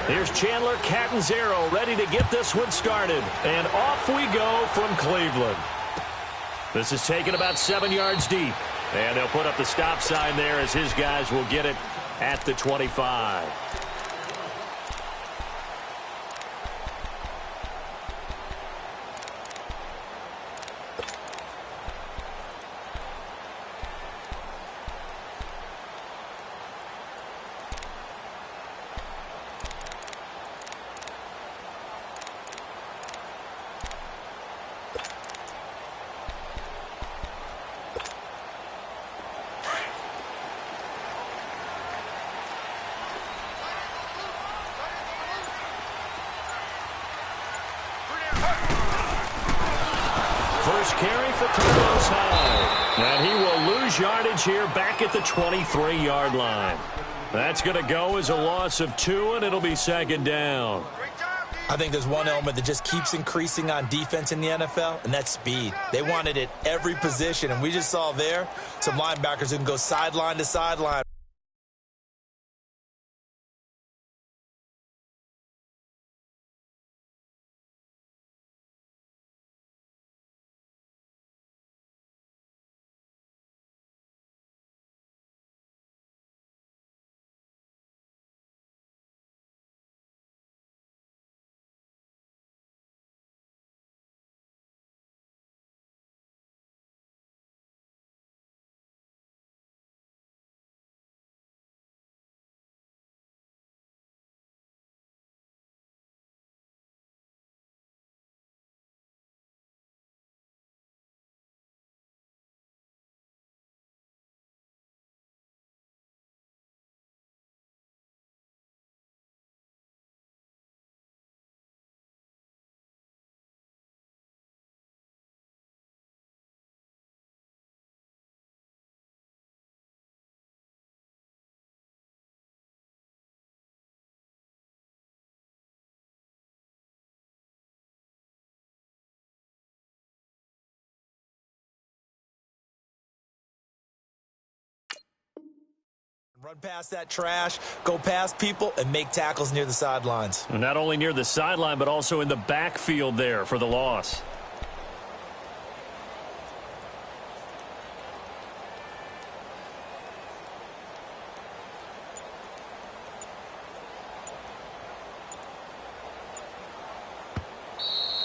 Here's Chandler Catanzaro ready to get this one started. And off we go from Cleveland. This is taken about 7 yards deep. And they'll put up the stop sign there as his guys will get it at the 25. First carry for Carlos Hyde. And he will lose yardage here back at the 23-yard line. That's going to go as a loss of 2, and it'll be second down. I think there's one element that just keeps increasing on defense in the NFL, and that's speed. They want it at every position, and we just saw there some linebackers who can go sideline to sideline. Run past that trash, go past people, and make tackles near the sidelines. Not only near the sideline, but also in the backfield there for the loss.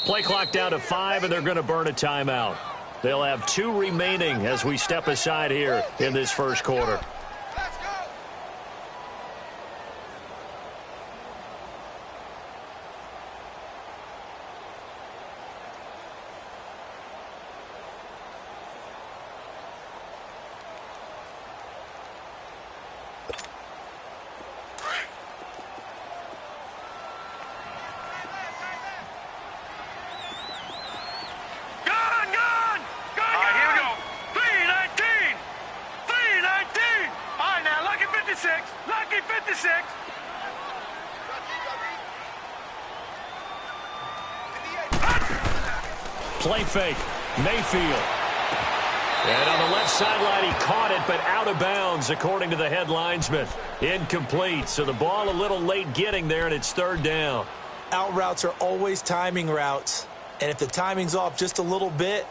Play clock down to 5, and they're going to burn a timeout. They'll have 2 remaining as we step aside here in this first quarter. Play fake. Mayfield. And on the left sideline, he caught it, but out of bounds, according to the head linesman. Incomplete. So the ball a little late getting there, and it's third down. Out routes are always timing routes. And if the timing's off just a little bit,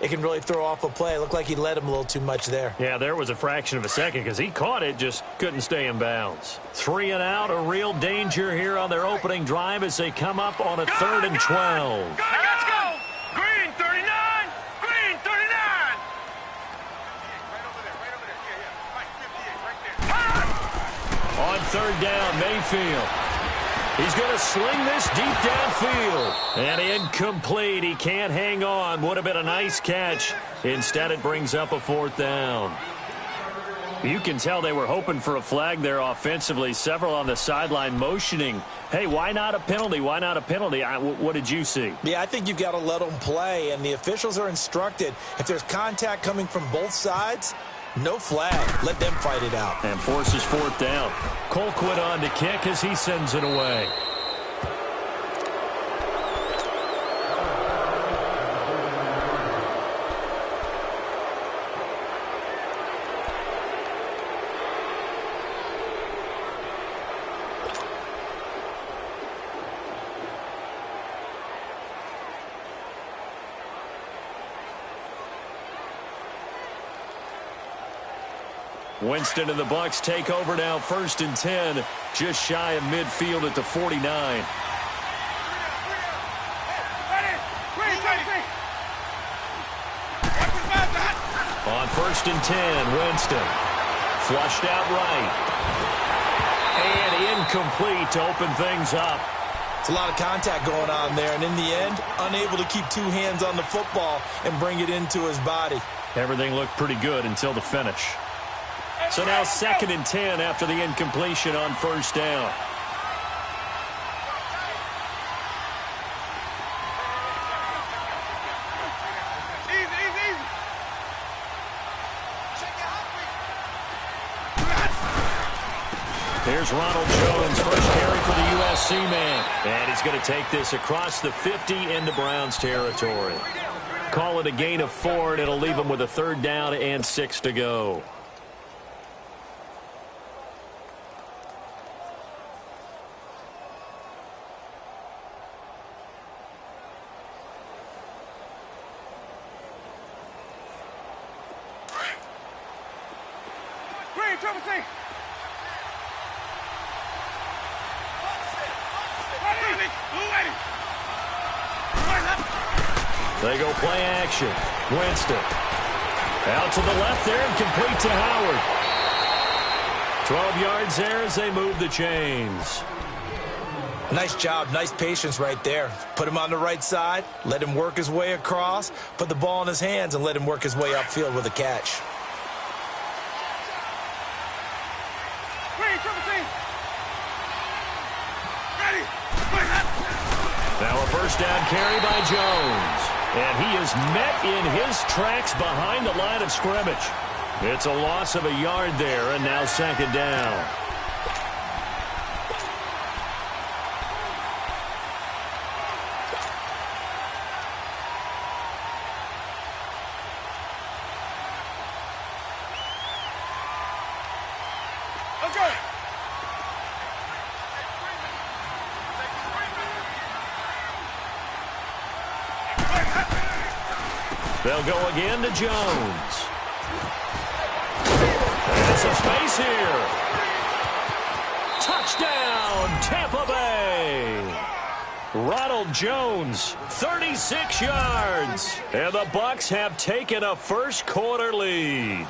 it can really throw off a play. It looked like he led him a little too much there. Yeah, there was a fraction of a second because he caught it, just couldn't stay in bounds. 3 and out, a real danger here on their opening drive as they come up on a 3rd and 12. Let's go! Green 39! Green 39! On 3rd down, Mayfield. He's going to sling this deep downfield. And incomplete. He can't hang on. Would have been a nice catch. Instead, it brings up a 4th down. You can tell they were hoping for a flag there offensively. Several on the sideline motioning. Hey, why not a penalty? Why not a penalty? What did you see? Yeah, I think you've got to let them play. And the officials are instructed, if there's contact coming from both sides, no flag. Let them fight it out. And forces 4th down. Colquitt on to kick as he sends it away. Winston and the Bucs take over now, 1st and 10, just shy of midfield at the 49. On 1st and 10, Winston. Flushed out right. And incomplete to open things up. It's a lot of contact going on there, and in the end, unable to keep 2 hands on the football and bring it into his body. Everything looked pretty good until the finish. So now 2nd and 10 after the incompletion on 1st down. Here's Ronald Jones, first carry for the USC man. And he's going to take this across the 50 into Browns territory. Call it a gain of 4, and it'll leave him with a 3rd down and 6 to go. They go play action. Winston. Out to the left there and complete to Howard. 12 yards there as they move the chains. Nice job, nice patience right there. Put him on the right side, let him work his way across, put the ball in his hands, and let him work his way upfield with a catch. Now a 1st down carry by Jones. And he is met in his tracks behind the line of scrimmage. It's a loss of a yard there, and now 2nd down. Let's go. They'll go again to Jones. And some space here. Touchdown, Tampa Bay. Ronald Jones, 36 yards. And the Bucs have taken a first-quarter lead.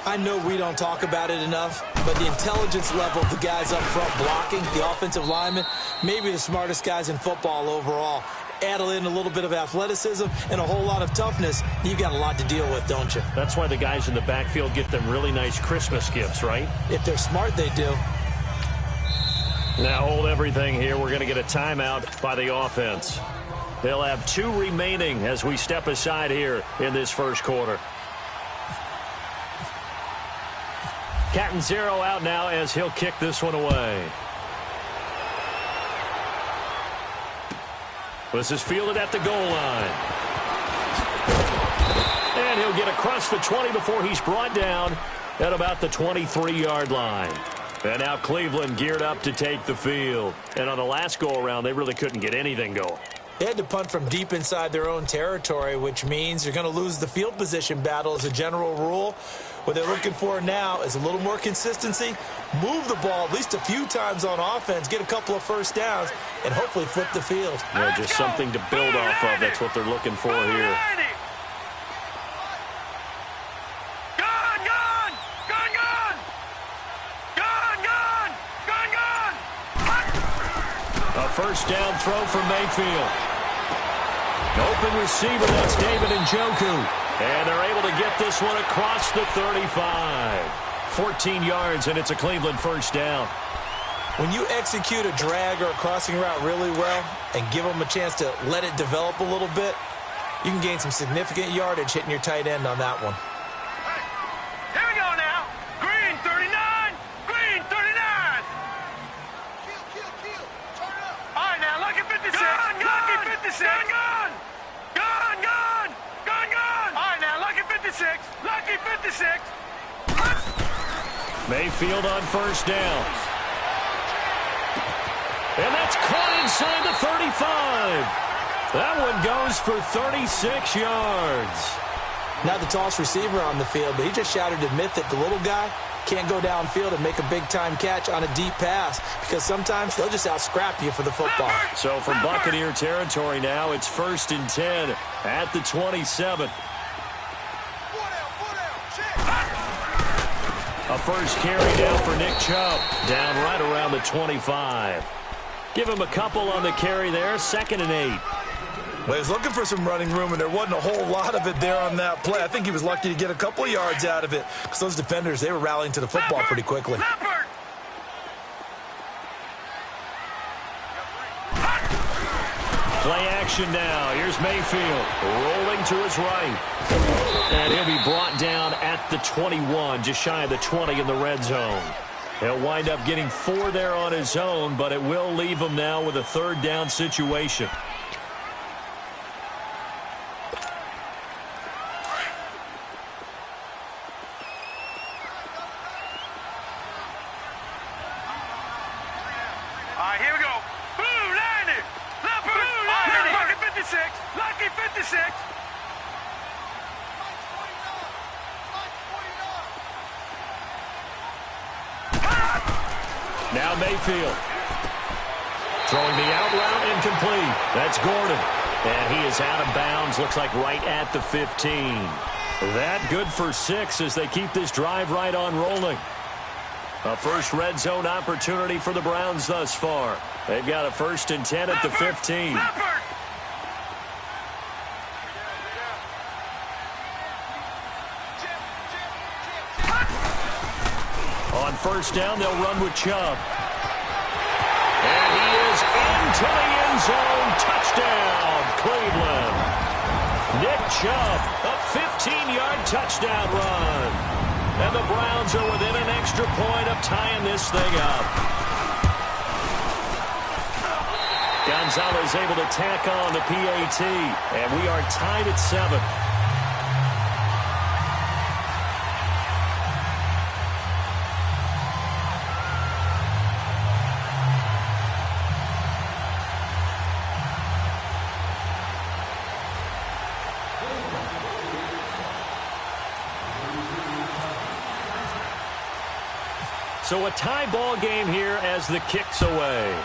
I know we don't talk about it enough, but the intelligence level of the guys up front blocking, the offensive linemen, maybe the smartest guys in football overall. Add in a little bit of athleticism and a whole lot of toughness, you've got a lot to deal with, don't you? That's why the guys in the backfield get them really nice Christmas gifts, right? If they're smart, they do. Now hold everything here. We're going to get a timeout by the offense. They'll have 2 remaining as we step aside here in this first quarter. Catanzaro out now as he'll kick this one away. This is fielded at the goal line. And he'll get across the 20 before he's brought down at about the 23-yard line. And now Cleveland geared up to take the field. And on the last go-around, they really couldn't get anything going. They had to punt from deep inside their own territory, which means you're going to lose the field position battle as a general rule. What they're looking for now is a little more consistency, move the ball at least a few times on offense, get a couple of first downs, and hopefully flip the field. Yeah, just something to build off of. That's what they're looking for here. A first down throw from Mayfield. Open receiver, that's David Njoku. And they're able to get this one across the 35. 14 yards, and it's a Cleveland first down. When you execute a drag or a crossing route really well and give them a chance to let it develop a little bit, you can gain some significant yardage hitting your tight end on that one. Here we go now. Green 39. Green 39. Turn up. All right, now, lucky 56. Lucky 56. Gun. All right, now, lucky 56. Lucky 56. Mayfield on first down. And that's caught inside the 35. That one goes for 36 yards. Not the tallest receiver on the field, but he just shouted to admit that the little guy can't go downfield and make a big-time catch on a deep pass because sometimes they'll just out-scrap you for the football. So from Buccaneer territory now, it's 1st and 10 at the 27. A first carry down for Nick Chubb, down right around the 25. Give him a couple on the carry there, 2nd and 8. Well, he was looking for some running room, and there wasn't a whole lot of it there on that play. I think he was lucky to get a couple of yards out of it because those defenders, they were rallying to the football pretty quickly. Play action now. Here's Mayfield rolling to his right. And he'll be brought down at the 21, just shy of the 20 in the red zone. He'll wind up getting 4 there on his own, but it will leave him now with a 3rd down situation. All right, here we go. Blue, line it. Blue, line it. Lucky 56. Lucky 56. Now Mayfield. Throwing the out route incomplete. That's Gordon. And he is out of bounds. Looks like right at the 15. That good for 6 as they keep this drive right on rolling. A first red zone opportunity for the Browns thus far. They've got a 1st and 10 at the 15. On 1st down, they'll run with Chubb. And he is into the end zone. Touchdown, Cleveland. Nick Chubb, a 15-yard touchdown run. And the Browns are within an extra point of tying this thing up. Gonzalez able to tack on the PAT. And we are tied at 7. So a tie ball game here as the kick's away.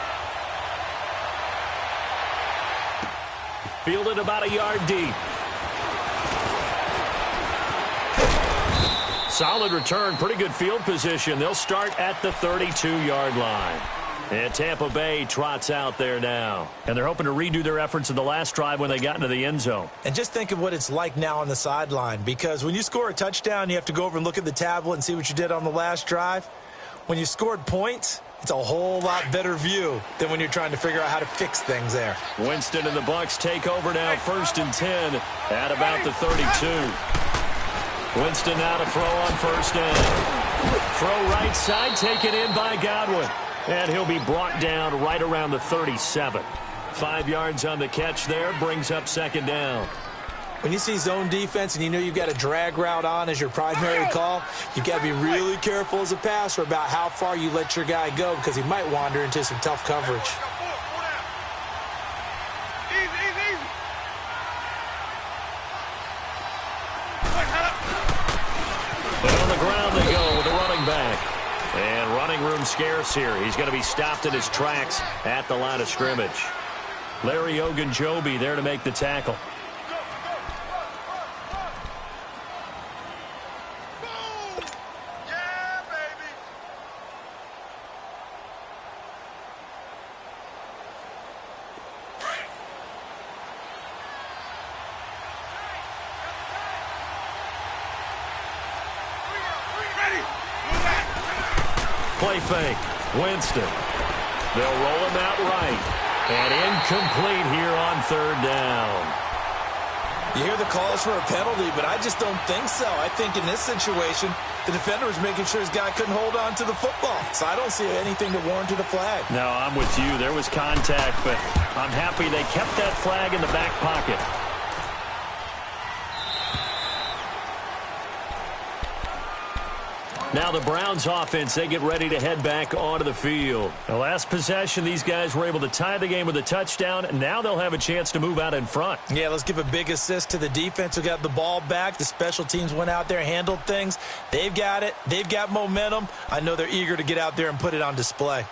Fielded about a yard deep. Solid return, pretty good field position. They'll start at the 32-yard line. And Tampa Bay trots out there now. And they're hoping to redo their efforts in the last drive when they got into the end zone. And just think of what it's like now on the sideline, because when you score a touchdown, you have to go over and look at the tablet and see what you did on the last drive. When you scored points, it's a whole lot better view than when you're trying to figure out how to fix things there. Winston and the Bucs take over now, 1st and 10 at about the 32. Winston now to throw on 1st down. Throw right side, taken in by Godwin. And he'll be brought down right around the 37. 5 yards on the catch there, brings up 2nd down. When you see zone defense and you know you've got a drag route on as your primary call, you've got to be really careful as a passer about how far you let your guy go because he might wander into some tough coverage. But on the ground they go with a running back. And running room scarce here. He's going to be stopped in his tracks at the line of scrimmage. Larry Ogunjobi there to make the tackle. Play fake. Winston. They'll roll him out right. And incomplete here on 3rd down. You hear the calls for a penalty, but I just don't think so. I think in this situation, the defender was making sure his guy couldn't hold on to the football. So I don't see anything that warranted a flag. No, I'm with you. There was contact, but I'm happy they kept that flag in the back pocket. Now the Browns offense, they get ready to head back onto the field. The last possession, these guys were able to tie the game with a touchdown. Now they'll have a chance to move out in front. Yeah, let's give a big assist to the defense who got the ball back. The special teams went out there, handled things. They've got it. They've got momentum. I know they're eager to get out there and put it on display.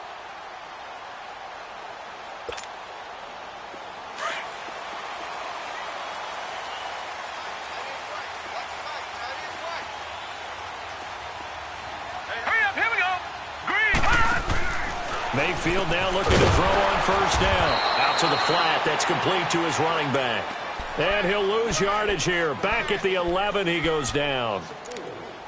Mayfield now looking to throw on first down. Out to the flat. That's complete to his running back. And he'll lose yardage here. Back at the 11, he goes down.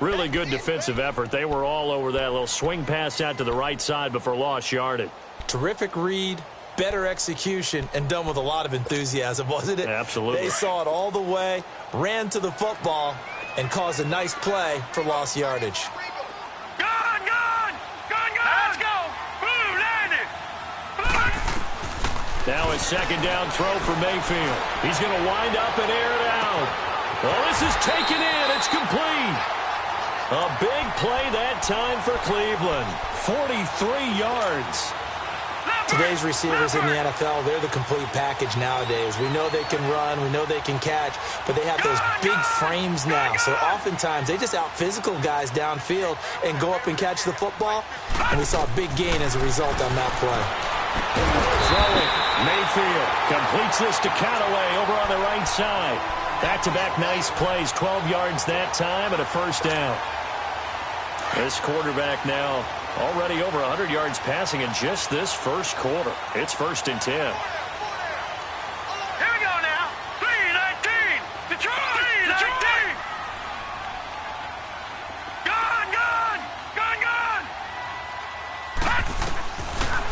Really good defensive effort. They were all over that little swing pass out to the right side before lost yardage. Terrific read, better execution, and done with a lot of enthusiasm, wasn't it? Absolutely. They saw it all the way, ran to the football, and caused a nice play for lost yardage. Now a second down throw for Mayfield. He's going to wind up and air it out. Well, this is taken in. It's complete. A big play that time for Cleveland. 43 yards. Today's receivers in the NFL, they're the complete package nowadays. We know they can run, we know they can catch, but they have those big frames now. So oftentimes they just out-physical guys downfield and go up and catch the football. And we saw a big gain as a result on that play. Throwing. Mayfield completes this to Callaway over on the right side. Back-to-back nice plays. 12 yards that time and a first down. This quarterback now already over 100 yards passing in just this first quarter. It's 1st and 10. Here we go now. 3-19. Detroit. 3-19. Gone.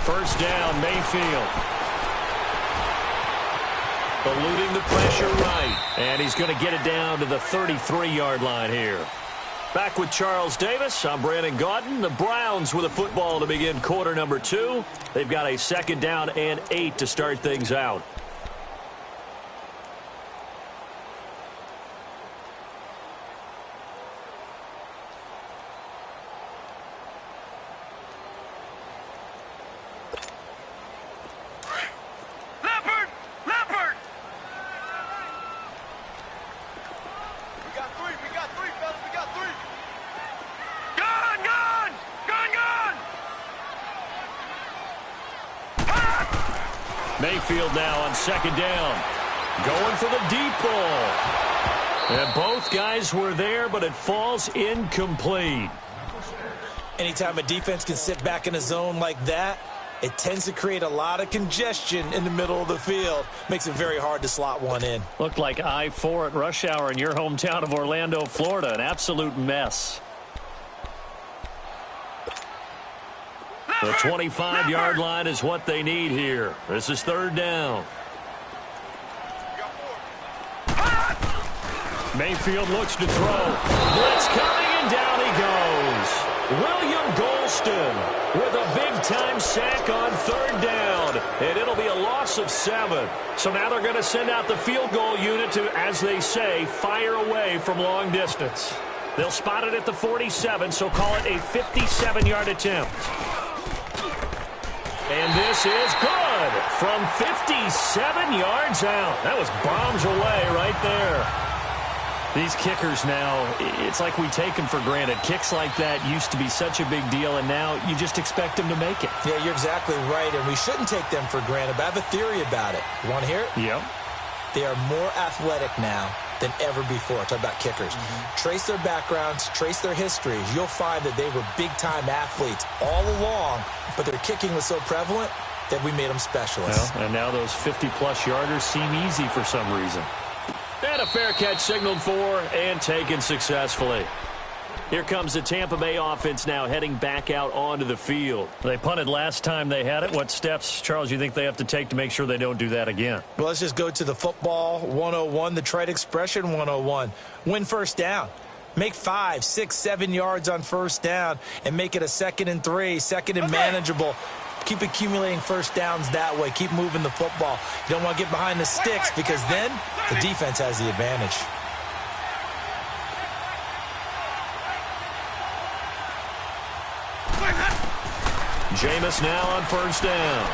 First down, Mayfield. Eluding the pressure right. And he's going to get it down to the 33-yard line here. Back with Charles Davis, I'm Brandon Gaudin. The Browns with a football to begin quarter number 2. They've got a second down and 8 to start things out. Mayfield now on second down. Going for the deep ball. And both guys were there, but it falls incomplete. Anytime a defense can sit back in a zone like that, it tends to create a lot of congestion in the middle of the field. Makes it very hard to slot one in. Looked like I-4 at rush hour in your hometown of Orlando, Florida. An absolute mess. The 25-yard line is what they need here. This is third down. Mayfield looks to throw. Blitz coming, and down he goes. William Golston with a big-time sack on third down. And it'll be a loss of 7. So now they're going to send out the field goal unit to, as they say, fire away from long distance. They'll spot it at the 47, so call it a 57-yard attempt. And this is good from 57 yards out. That was bombs away right there. These kickers now, it's like we take them for granted. Kicks like that used to be such a big deal, and now you just expect them to make it. Yeah, you're exactly right, and we shouldn't take them for granted, but I have a theory about it. You want to hear it? Yep. They are more athletic now than ever before. Talk about kickers. Trace their backgrounds, trace their histories. You'll find that they were big-time athletes all along, but their kicking was so prevalent that we made them specialists. Well, and now those 50-plus yarders seem easy for some reason. And a fair catch signaled for and taken successfully. Here comes the Tampa Bay offense now heading back out onto the field. They punted last time they had it. What steps, Charles, you think they have to take to make sure they don't do that again? Well, let's just go to the football 101, the trade expression 101. Win first down. Make 5, 6, 7 yards on first down and make it a 2nd and 3, second and manageable. Keep accumulating first downs that way. Keep moving the football. You don't want to get behind the sticks because then the defense has the advantage. Jameis now on first down.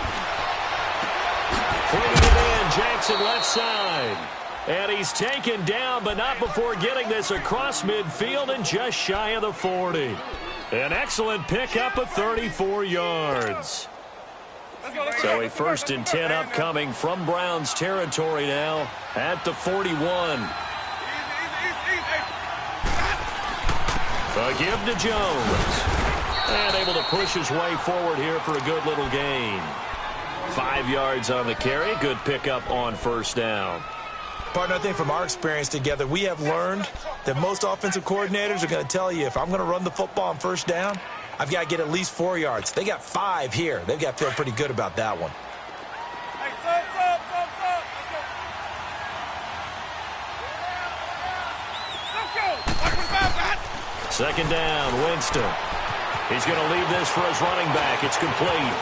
Flinging it in, Jackson left side. And he's taken down, but not before getting this across midfield and just shy of the 40. An excellent pickup of 34 yards. So a 1st and 10 upcoming from Browns territory now at the 41. A give to Jones. And able to push his way forward here for a good little gain. 5 yards on the carry. Good pickup on first down. Partner, I think from our experience together, we have learned that most offensive coordinators are going to tell you, if I'm going to run the football on first down, I've got to get at least 4 yards. They got 5 here. They've got to feel pretty good about that one. Hey, stop. Let's go. 2nd down, Winston. He's going to leave this for his running back. It's complete.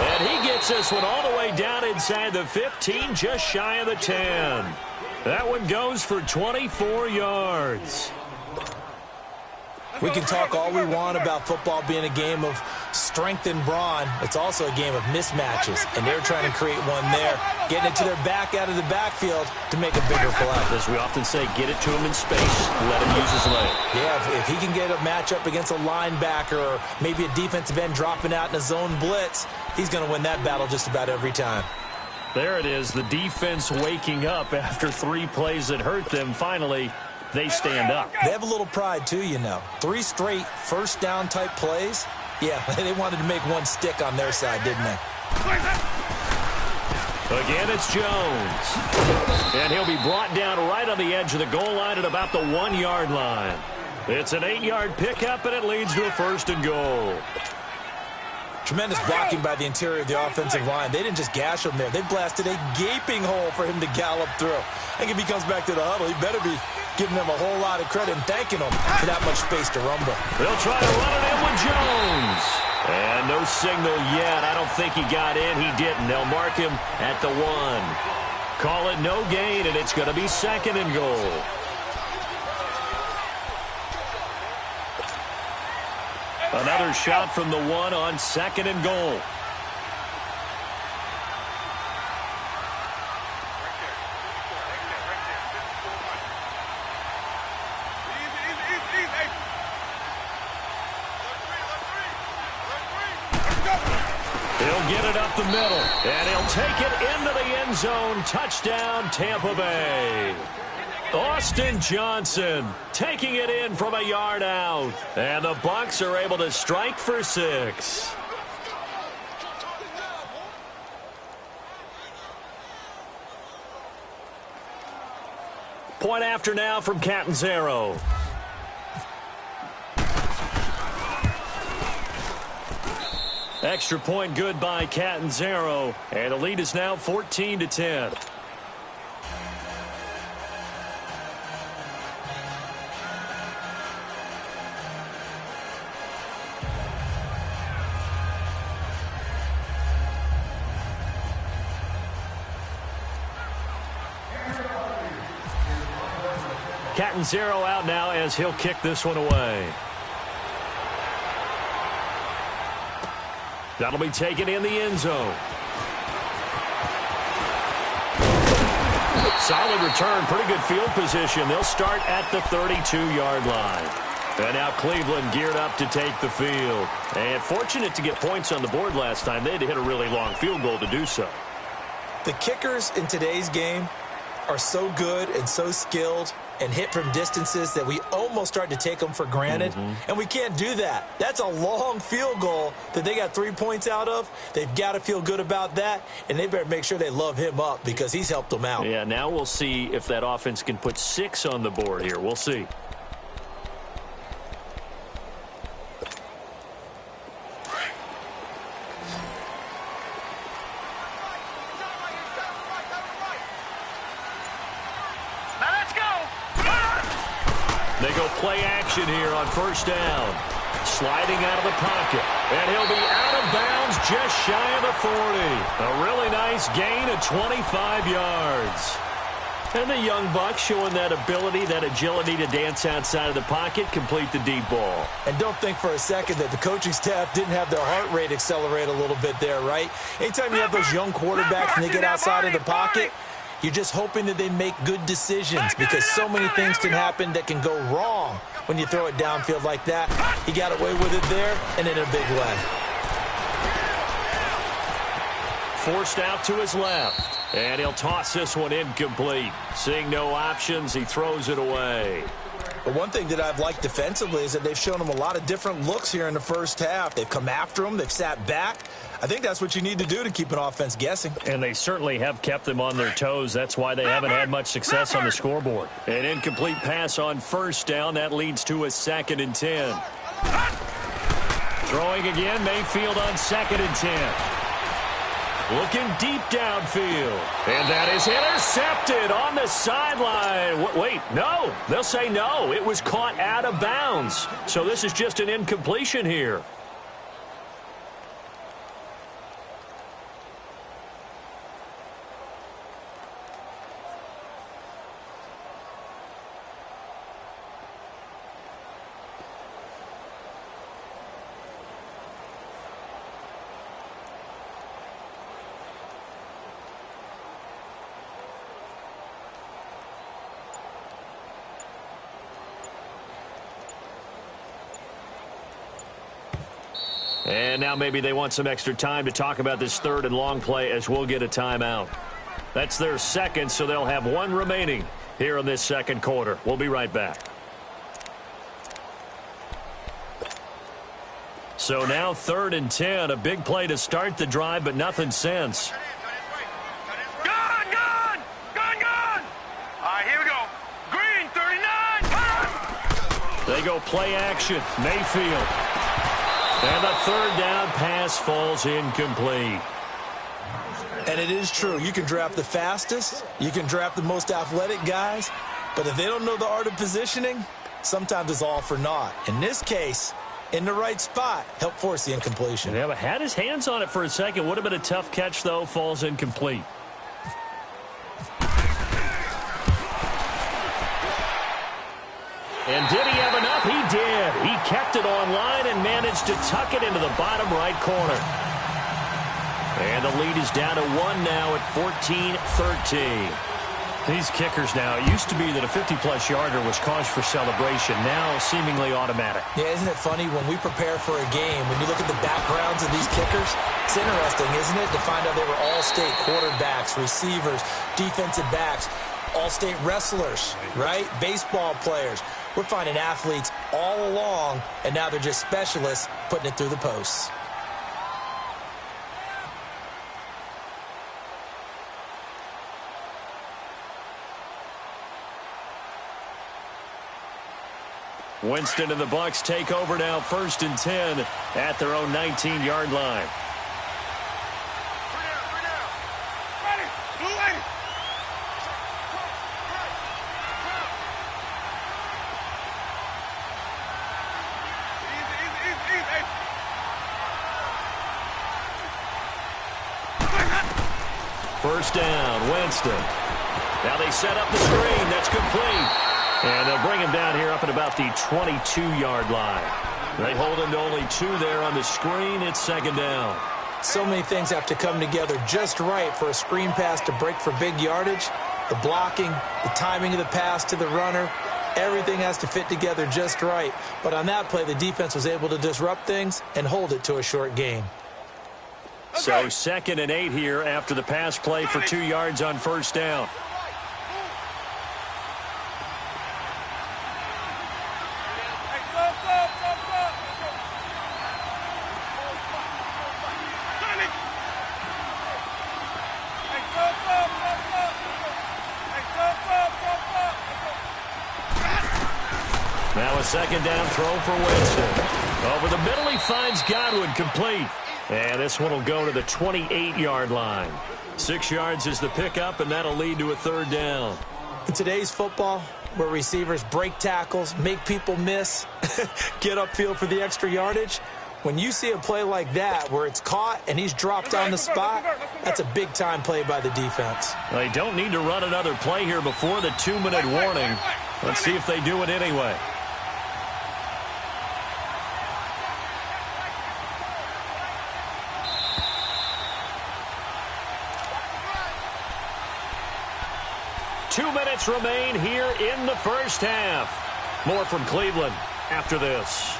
And he gets this one all the way down inside the 15, just shy of the 10. That one goes for 24 yards. We can talk all we want about football being a game of strength and brawn. It's also a game of mismatches, and they're trying to create one there, getting it to their back out of the backfield to make a bigger play. As we often say, get it to him in space, let him use his leg. Yeah, if he can get a matchup against a linebacker or maybe a defensive end dropping out in a zone blitz, he's going to win that battle just about every time. There it is, the defense waking up after 3 plays that hurt them. Finally, they stand up. They have a little pride, too, you know. 3 straight first down type plays. Yeah, they wanted to make one stick on their side, didn't they? Again, it's Jones. And he'll be brought down right on the edge of the goal line at about the 1-yard line. It's an 8-yard pickup, and it leads to a 1st and goal. Tremendous blocking by the interior of the offensive line. They didn't just gash him there. They blasted a gaping hole for him to gallop through. I think if he comes back to the huddle, he better be giving them a whole lot of credit and thanking them for that much space to rumble. They'll try to run it in with Jones. And no signal yet. I don't think he got in. He didn't. They'll mark him at the 1. Call it no gain, and it's going to be 2nd and goal. Another shot from the 1 on 2nd and goal. He'll get it up the middle, and he'll take it into the end zone. Touchdown, Tampa Bay. Austin Johnson taking it in from a yard out. And the Bucs are able to strike for 6. Point after now from Catanzaro. Extra point good by Catanzaro. And the lead is now 14-10. Catanzaro out now as he'll kick this one away. That'll be taken in the end zone. Solid return, pretty good field position. They'll start at the 32-yard line. And now Cleveland geared up to take the field. And fortunate to get points on the board last time. They had to hit a really long field goal to do so. The kickers in today's game are so good and so skilled and hit from distances that we almost start to take them for granted. And we can't do that. That's a long field goal that they got 3 points out of. They've got to feel good about that, and they better make sure they love him up because he's helped them out. Yeah, now we'll see if that offense can put 6 on the board here. We'll see. They go play action here on first down. Sliding out of the pocket. And he'll be out of bounds just shy of the 40. A really nice gain of 25 yards. And the young buck showing that ability, that agility to dance outside of the pocket, complete the deep ball. And don't think for a second that the coaching staff didn't have their heart rate accelerate a little bit there, right? Anytime you have those young quarterbacks and they get outside of the pocket, you're just hoping that they make good decisions because so many things can happen that can go wrong when you throw it downfield like that. He got away with it there and in a big way. Forced out to his left. And he'll toss this one incomplete. Seeing no options, he throws it away. But one thing that I've liked defensively is that they've shown him a lot of different looks here in the first half. They've come after him. They've sat back. I think that's what you need to do to keep an offense guessing. And they certainly have kept them on their toes. That's why they haven't had much success on the scoreboard. An incomplete pass on first down. That leads to a 2nd and 10. Throwing again, Mayfield on 2nd and 10. Looking deep downfield. And that is intercepted on the sideline. Wait, no. They'll say no. It was caught out of bounds. So this is just an incompletion here. And now maybe they want some extra time to talk about this 3rd and long play as we'll get a timeout. That's their second, so they'll have one remaining here in this second quarter. We'll be right back. So now 3rd and 10, a big play to start the drive, but nothing since. Gun! Gun! Gun! Gun! All right, here we go. Green, 39. They go play action. Mayfield. And the 3rd down pass falls incomplete. And it is true. You can draft the fastest. You can draft the most athletic guys. But if they don't know the art of positioning, sometimes it's all for naught. In this case, in the right spot, help force the incompletion. Yeah, but had his hands on it for a second. Would have been a tough catch, though. Falls incomplete. And did he have enough? He did. He kept it online and managed to tuck it into the bottom right corner. And the lead is down to 1 now at 14-13. These kickers now, it used to be that a 50-plus yarder was cause for celebration. Now seemingly automatic. Yeah, isn't it funny when we prepare for a game, when you look at the backgrounds of these kickers, it's interesting, isn't it, to find out they were all-state quarterbacks, receivers, defensive backs, all-state wrestlers, right? Baseball players. We're finding athletes all along, and now they're just specialists putting it through the posts. Winston and the Bucs take over now, 1st and 10 at their own 19-yard line. First down, Winston. Now they set up the screen. That's complete. And they'll bring him down here up at about the 22-yard line. They hold him to only 2 there on the screen. It's 2nd down. So many things have to come together just right for a screen pass to break for big yardage. The blocking, the timing of the pass to the runner, everything has to fit together just right. But on that play, the defense was able to disrupt things and hold it to a short gain. So 2nd and 8 here after the pass play for 2 yards on first down. Now a 2nd down throw for Winston. Over the middle, he finds Godwin, complete. And this one will go to the 28-yard line. 6 yards is the pickup, and that'll lead to a 3rd down. In today's football, where receivers break tackles, make people miss, get upfield for the extra yardage, When you see a play like that where it's caught and he's dropped on the spot, that's a big-time play by the defense. They don't need to run another play here before the 2-minute warning. Let's see if they do it anyway. Two minutes remain here in the first half. More from Cleveland after this.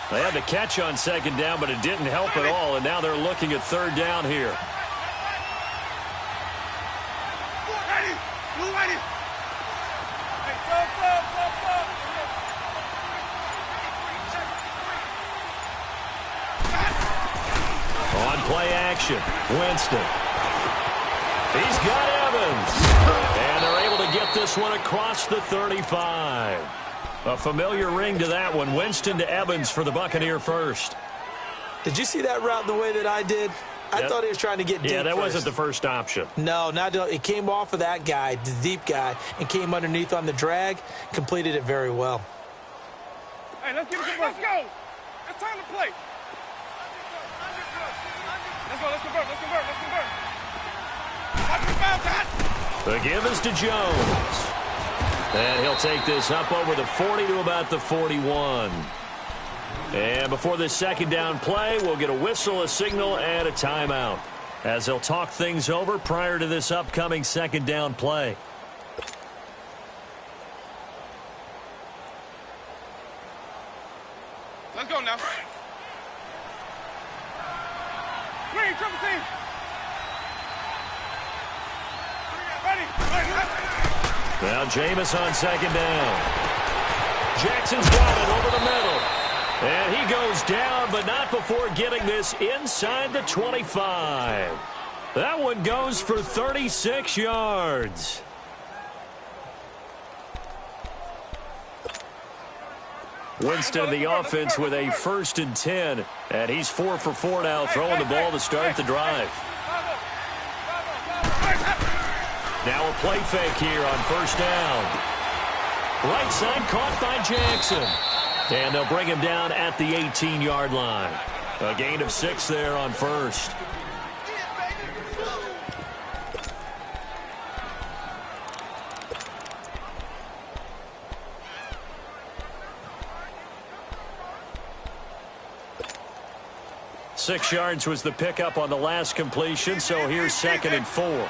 They had the catch on second down, but it didn't help at all, and now they're looking at third down here. On play action, Winston. He's got Evans. And they're able to get this one across the 35. A familiar ring to that one. Winston to Evans for the Buccaneer first. Did you see that route the way that I did? I thought he was trying to get deep. Yeah, that wasn't the first option. No, it came off of that guy, the deep guy, and came underneath on the drag, completed it very well. Hey, let's get it. Let's go. It's time to play. Let's go. Let's convert. The give is to Jones. And he'll take this up over the 40 to about the 41. And before this second down play, we'll get a whistle, a signal, and a timeout, as they'll talk things over prior to this upcoming second down play. Let's go now. Green, triple team. Ready. Now Jameis on second down. Jackson's got it over the middle. And he goes down, but not before getting this inside the 25. That one goes for 36 yards. Winston, the offense, with a 1st and 10. And he's 4 for 4 now, throwing the ball to start the drive. Now a play fake here on first down. Right side caught by Jackson. And they'll bring him down at the 18-yard line. A gain of 6 there on first. Six yards was the pickup on the last completion, so here's 2nd and 4.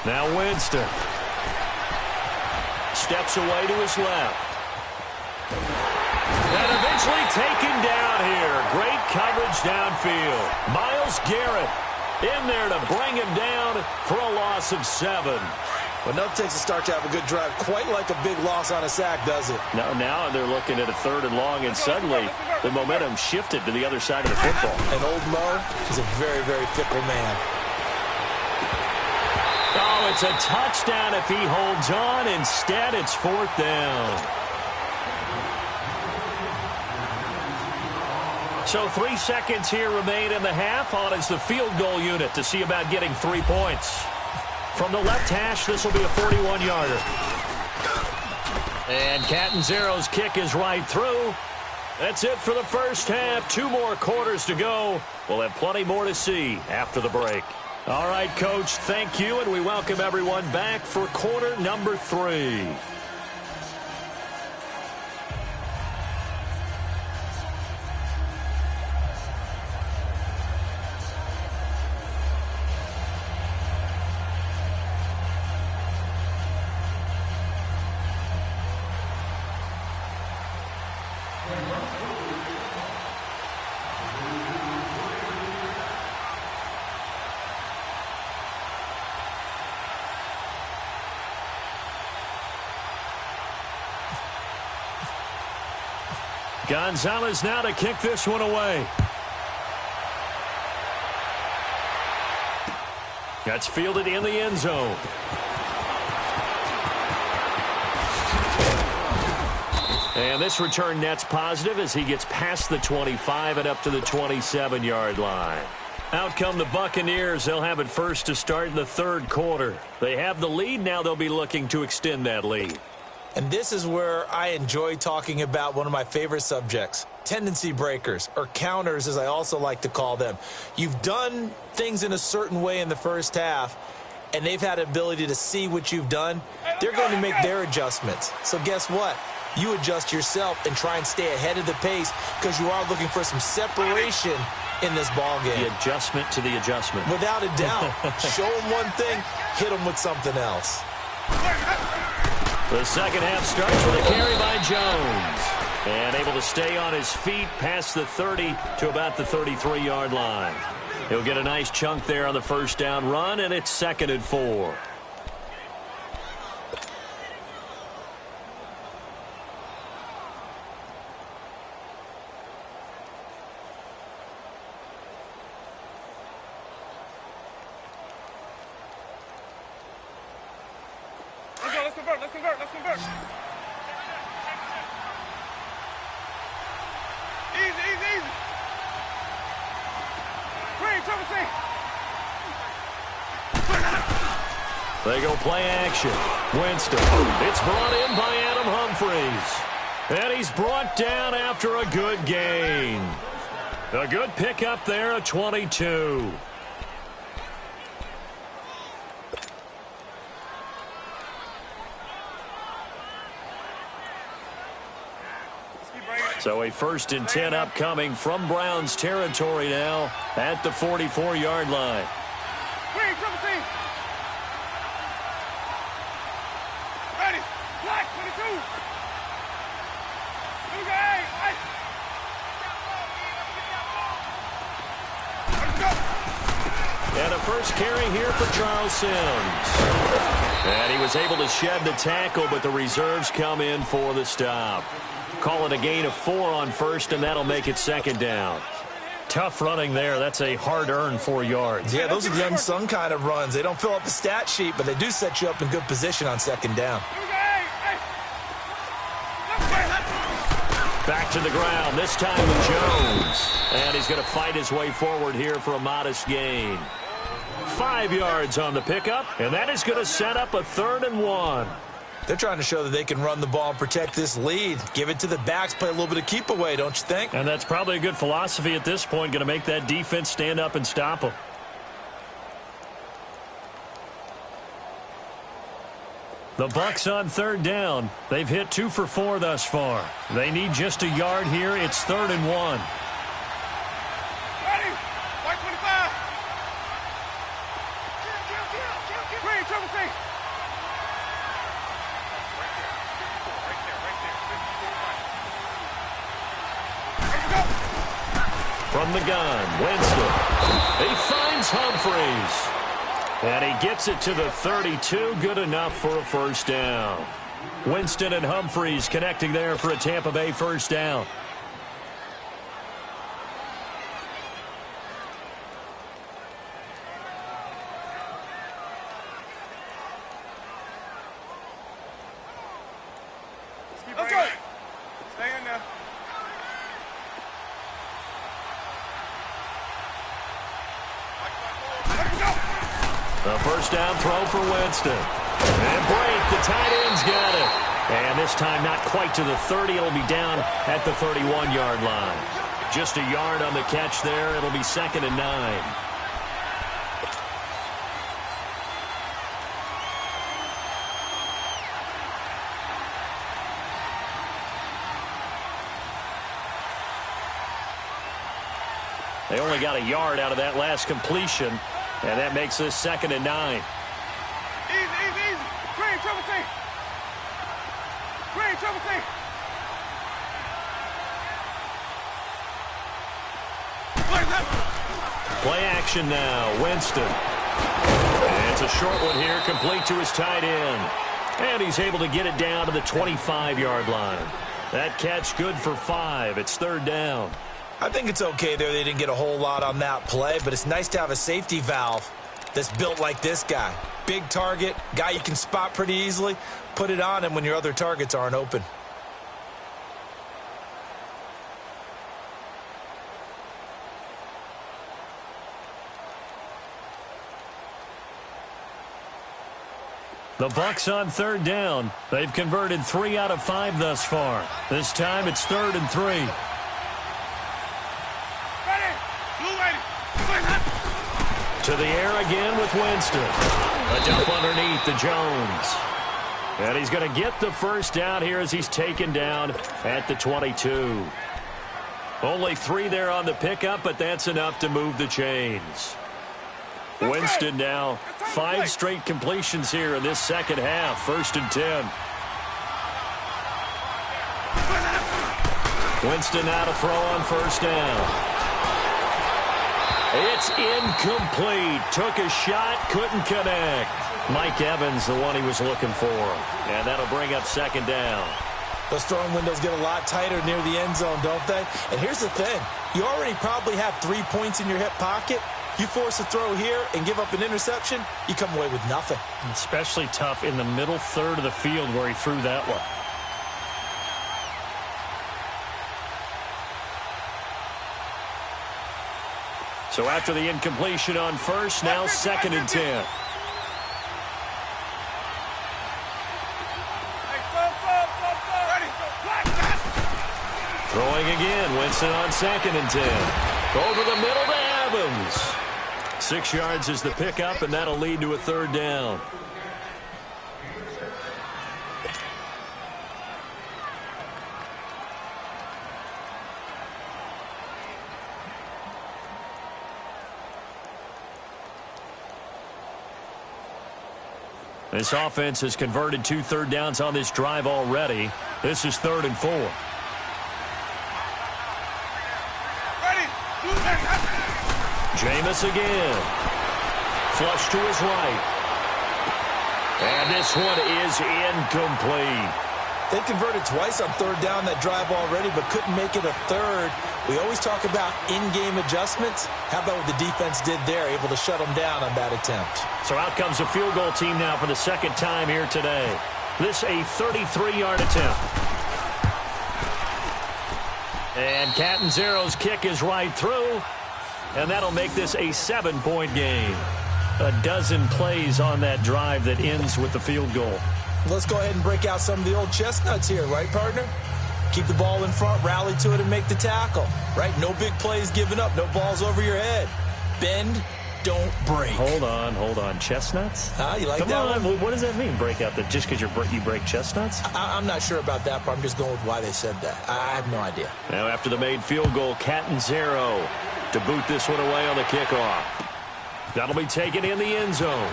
Now Winston steps away to his left. And eventually taken down here. Great coverage downfield. Myles Garrett in there to bring him down for a loss of 7. Well, enough takes a start to have a good drive. Quite like a big loss on a sack, does it? Now they're looking at a 3rd and long, and suddenly the momentum shifted to the other side of the football. And old Mo is a very, very fickle man. Oh, it's a touchdown if he holds on. Instead, it's 4th down. So 3 seconds here remain in the half. On is the field goal unit to see about getting 3 points. From the left hash, this will be a 41-yarder. And Catanzaro's kick is right through. That's it for the first half. 2 more quarters to go. We'll have plenty more to see after the break. All right, Coach, thank you, and we welcome everyone back for quarter number 3. Gonzalez now to kick this one away. That's fielded in the end zone. And this return net's positive as he gets past the 25 and up to the 27-yard line. Out come the Buccaneers. They'll have it first to start in the third quarter. They have the lead. Now they'll be looking to extend that lead. And this is where I enjoy talking about one of my favorite subjects, tendency breakers, or counters as I also like to call them. You've done things in a certain way in the first half, and they've had the ability to see what you've done. They're going to make their adjustments. So guess what? You adjust yourself and try and stay ahead of the pace because you are looking for some separation in this ball game. The adjustment to the adjustment. Without a doubt. Show them one thing, hit them with something else. The second half starts with a carry by Jones. And able to stay on his feet past the 30 to about the 33-yard line. He'll get a nice chunk there on the first down run, and it's 2nd and 4. Let's convert. Easy. Green, trouble C. They go play action. Winston. It's brought in by Adam Humphries. And he's brought down after a good gain. A good pickup there at 22. So a 1st and 10 upcoming from Browns territory now at the 44-yard line. Green, trouble C. Ready. Black, 22. Here we go. Hey. Let's go. And a first carry here for Charles Sims. And he was able to shed the tackle, but the reserves come in for the stop. Call it a gain of 4 on first, and that'll make it 2nd down. Tough running there. That's a hard-earned 4 yards. Yeah, those are the unsung kind of runs. They don't fill up the stat sheet, but they do set you up in good position on 2nd down. Back to the ground, this time with Jones. And he's going to fight his way forward here for a modest gain. 5 yards on the pickup, and that is going to set up a 3rd and 1. They're trying to show that they can run the ball and protect this lead. Give it to the backs, play a little bit of keep away, don't you think? And that's probably a good philosophy at this point, going to make that defense stand up and stop them. The Bucs on 3rd down. They've hit 2 for 4 thus far. They need just a yard here. It's 3rd and 1. Ready. White 25. Green, trouble C. From the gun, Winston. He finds Humphries. And he gets it to the 32. Good enough for a 1st down. Winston and Humphries connecting there for a Tampa Bay 1st down. Let's go. Stay in there. The 1st down throw for Winston. And break, the tight end's got it. And this time not quite to the 30. It'll be down at the 31-yard line. Just a yard on the catch there. It'll be 2nd and 9. They only got a yard out of that last completion, and that makes this 2nd and 9. Easy. Green, trouble C. Green, trouble C. Play action now. Winston. And it's a short one here, complete to his tight end. And he's able to get it down to the 25-yard line. That catch good for 5. It's 3rd down. I think it's okay there. They didn't get a whole lot on that play, but it's nice to have a safety valve that's built like this guy. Big target, guy you can spot pretty easily. Put it on him when your other targets aren't open. The Bucs on third down. They've converted 3 out of 5 thus far. This time it's 3rd and 3. Ready. Blue ready. To the air again with Winston. A dump underneath to Jones. And he's going to get the first down here as he's taken down at the 22. Only 3 there on the pickup, but that's enough to move the chains. Winston now 5 straight completions here in this second half. 1st and 10. Winston now to throw on 1st down. It's incomplete. Took a shot, couldn't connect. Mike Evans, the one he was looking for. And that'll bring up 2nd down. Those throwing windows get a lot tighter near the end zone, don't they? And here's the thing. You already probably have 3 points in your hip pocket. You force a throw here and give up an interception, you come away with nothing. Especially tough in the middle third of the field where he threw that one. So after the incompletion on 1st, now 2nd and 10. Throwing again, Winston on 2nd and 10. Over the middle to Evans. 6 yards is the pickup, and that'll lead to a 3rd down. This offense has converted 2 third downs on this drive already. This is 3rd and 4. Jameis again. Flush to his right. And this one is incomplete. They converted twice on 3rd down that drive already, but couldn't make it a 3rd. We always talk about in-game adjustments. How about what the defense did there, able to shut them down on that attempt? So out comes a field goal team now for the 2nd time here today. This a 33-yard attempt. And Catanzaro's kick is right through. And that'll make this a 7-point game. A dozen plays on that drive that ends with the field goal. Let's go ahead and break out some of the old chestnuts here, right, partner? Keep the ball in front, rally to it, and make the tackle, right? No big plays given up, no balls over your head. Bend, don't break. Hold on. Chestnuts? You like Come that on. one? What does that mean, break out? Just because you break chestnuts? I'm not sure about that, but I'm just going with why they said that. I have no idea. Now after the made field goal, Catanzaro to boot this one away on the kickoff. That'll be taken in the end zone.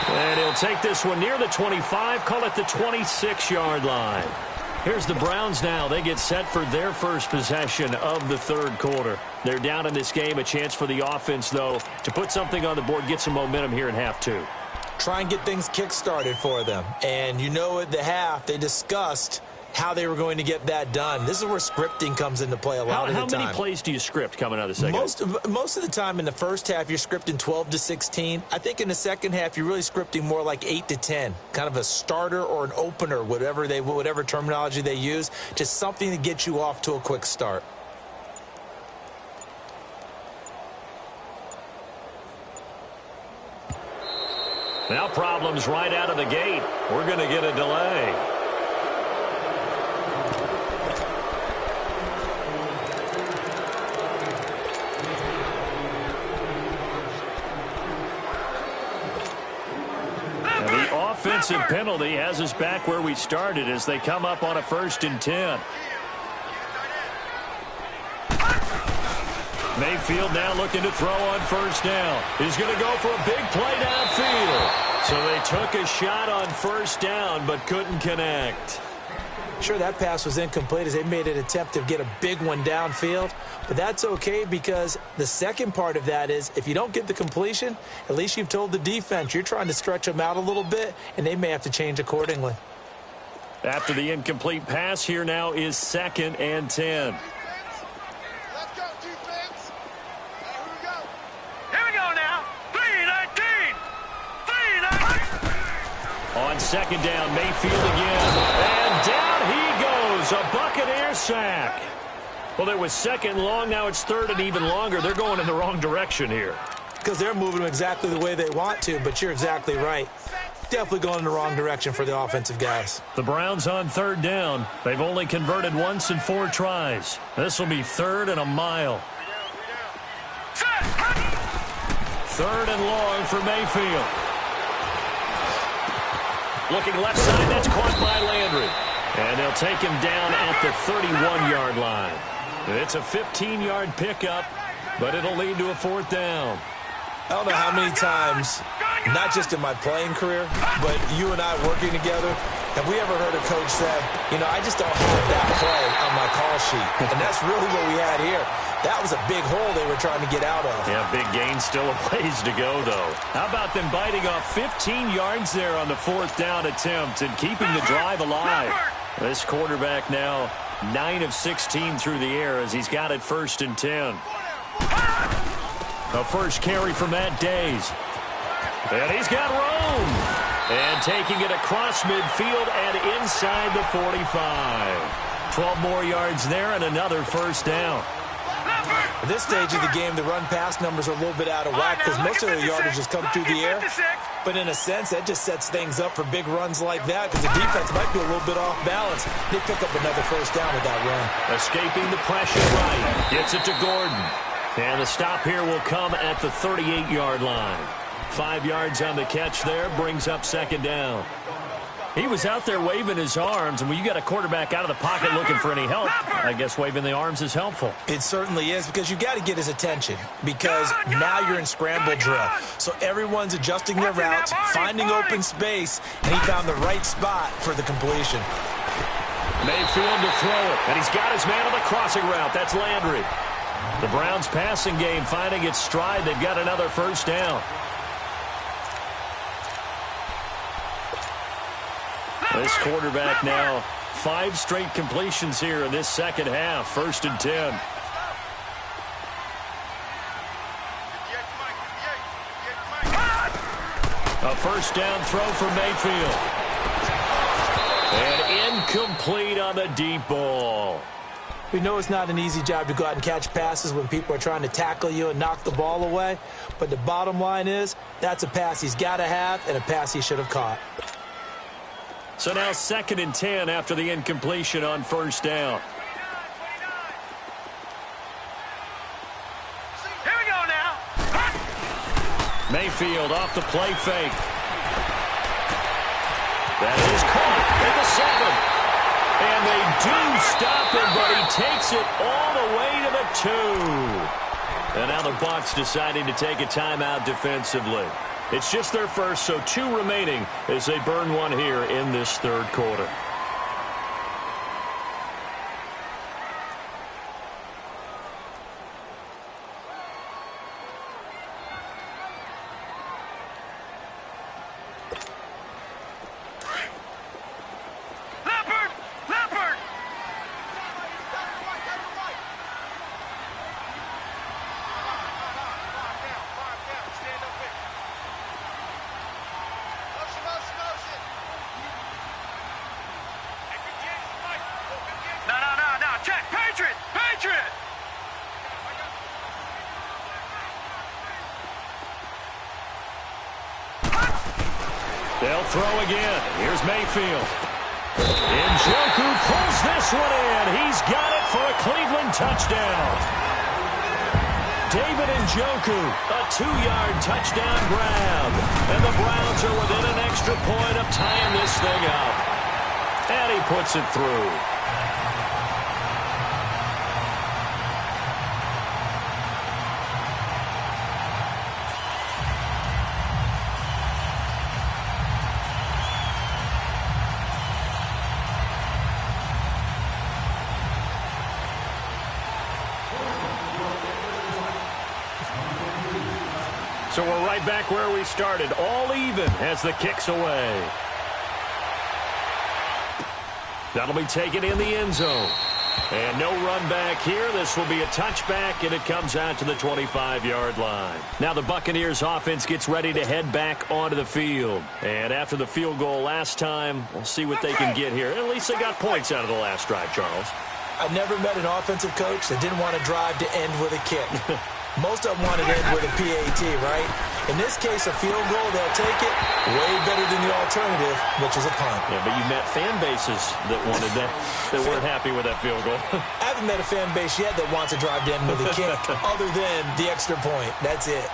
And he'll take this one near the 25, call it the 26-yard line. Here's the Browns now. They get set for their first possession of the 3rd quarter. They're down in this game. A chance for the offense, though, to put something on the board, get some momentum here in half 2. Try and get things kick-started for them. And you know at the half, they discussed how they were going to get that done. This is where scripting comes into play a lot of the time. How many plays do you script coming out of the second? Most of the time in the first half, you're scripting 12 to 16. I think in the second half, you're really scripting more like 8 to 10. Kind of a starter or an opener, whatever terminology they use. Just something to get you off to a quick start. Now problems right out of the gate. We're going to get a delay. Offensive penalty has us back where we started as they come up on a 1st and 10. Mayfield now looking to throw on 1st down. He's going to go for a big play downfield. So they took a shot on 1st down but couldn't connect. Sure, that pass was incomplete as they made an attempt to get a big one downfield. But that's okay because the second part of that is if you don't get the completion, at least you've told the defense you're trying to stretch them out a little bit, and they may have to change accordingly. After the incomplete pass, here now is 2nd and 10. Let's go, defense. Here we go. Here we go now. 3-19. 3-19. On 2nd down, Mayfield again. And down he goes. A Buccaneer sack. Well, there was 2nd long. Now it's 3rd and even longer. They're going in the wrong direction here. because they're moving them exactly the way they want to, but you're exactly right. Definitely going in the wrong direction for the offensive guys. The Browns on third down. They've only converted once in 4 tries. This will be 3rd and a mile. 3rd and long for Mayfield. Looking left side, that's caught by Landry. And they'll take him down at the 31-yard line. It's a 15-yard pickup, but it'll lead to a 4th down. I don't know how many times, not just in my playing career, but you and I working together, have we ever heard a coach say, you know, I just don't have that play on my call sheet. And that's really what we had here. That was a big hole they were trying to get out of. Yeah, big gain, still a ways to go, though. How about them biting off 15 yards there on the 4th down attempt and keeping the drive alive? This quarterback now 9 of 16 through the air as he's got it 1st and 10. A first carry for Matt Days. And he's got room. And taking it across midfield and inside the 45. 12 more yards there and another 1st down. At this stage of the game, the run-pass numbers are a little bit out of whack because most of the yardage has come through the air. But in a sense, that just sets things up for big runs like that because the defense might be a little bit off balance. They pick up another 1st down with that run. Escaping the pressure right. Gets it to Gordon. And the stop here will come at the 38-yard line. 5 yards on the catch there, brings up 2nd down. He was out there waving his arms, and when you got a quarterback out of the pocket looking for any help, I guess waving the arms is helpful. It certainly is because you got to get his attention because now you're in scramble drill. So everyone's adjusting their routes, finding open space, and he found the right spot for the completion. Mayfield to throw it, and he's got his man on the crossing route. That's Landry. The Browns passing game finding its stride. They've got another 1st down. This quarterback now 5 straight completions here in this 2nd half. 1st and 10. A 1st down throw for Mayfield. And incomplete on the deep ball. We know it's not an easy job to go out and catch passes when people are trying to tackle you and knock the ball away. But the bottom line is that's a pass he's got to have and a pass he should have caught. So now 2nd and 10 after the incompletion on 1st down. Here we go now. Mayfield off the play fake. That is caught at the 7. And they do stop him, but he takes it all the way to the 2. And now the Bucs deciding to take a timeout defensively. It's just their first, so 2 remaining as they burn one here in this 3rd quarter. They'll throw again. Here's Mayfield. Njoku pulls this one in. He's got it for a Cleveland touchdown. David Njoku, a 2-yard touchdown grab. And the Browns are within an extra point of tying this thing up. And he puts it through. So we're right back where we started, all even as the kick's away. That'll be taken in the end zone. And no run back here. This will be a touchback, and it comes out to the 25-yard line. Now the Buccaneers offense gets ready to head back onto the field. And after the field goal last time, we'll see what they can get here. At least they got points out of the last drive, Charles. I never met an offensive coach that didn't want to drive to end with a kick. Most of them want it in with a PAT, right? In this case, a field goal, they'll take it way better than the alternative, which is a punt. Yeah, but you met fan bases that wanted that, that weren't happy with that field goal. I haven't met a fan base yet that wants to drive in with a kick other than the extra point. That's it.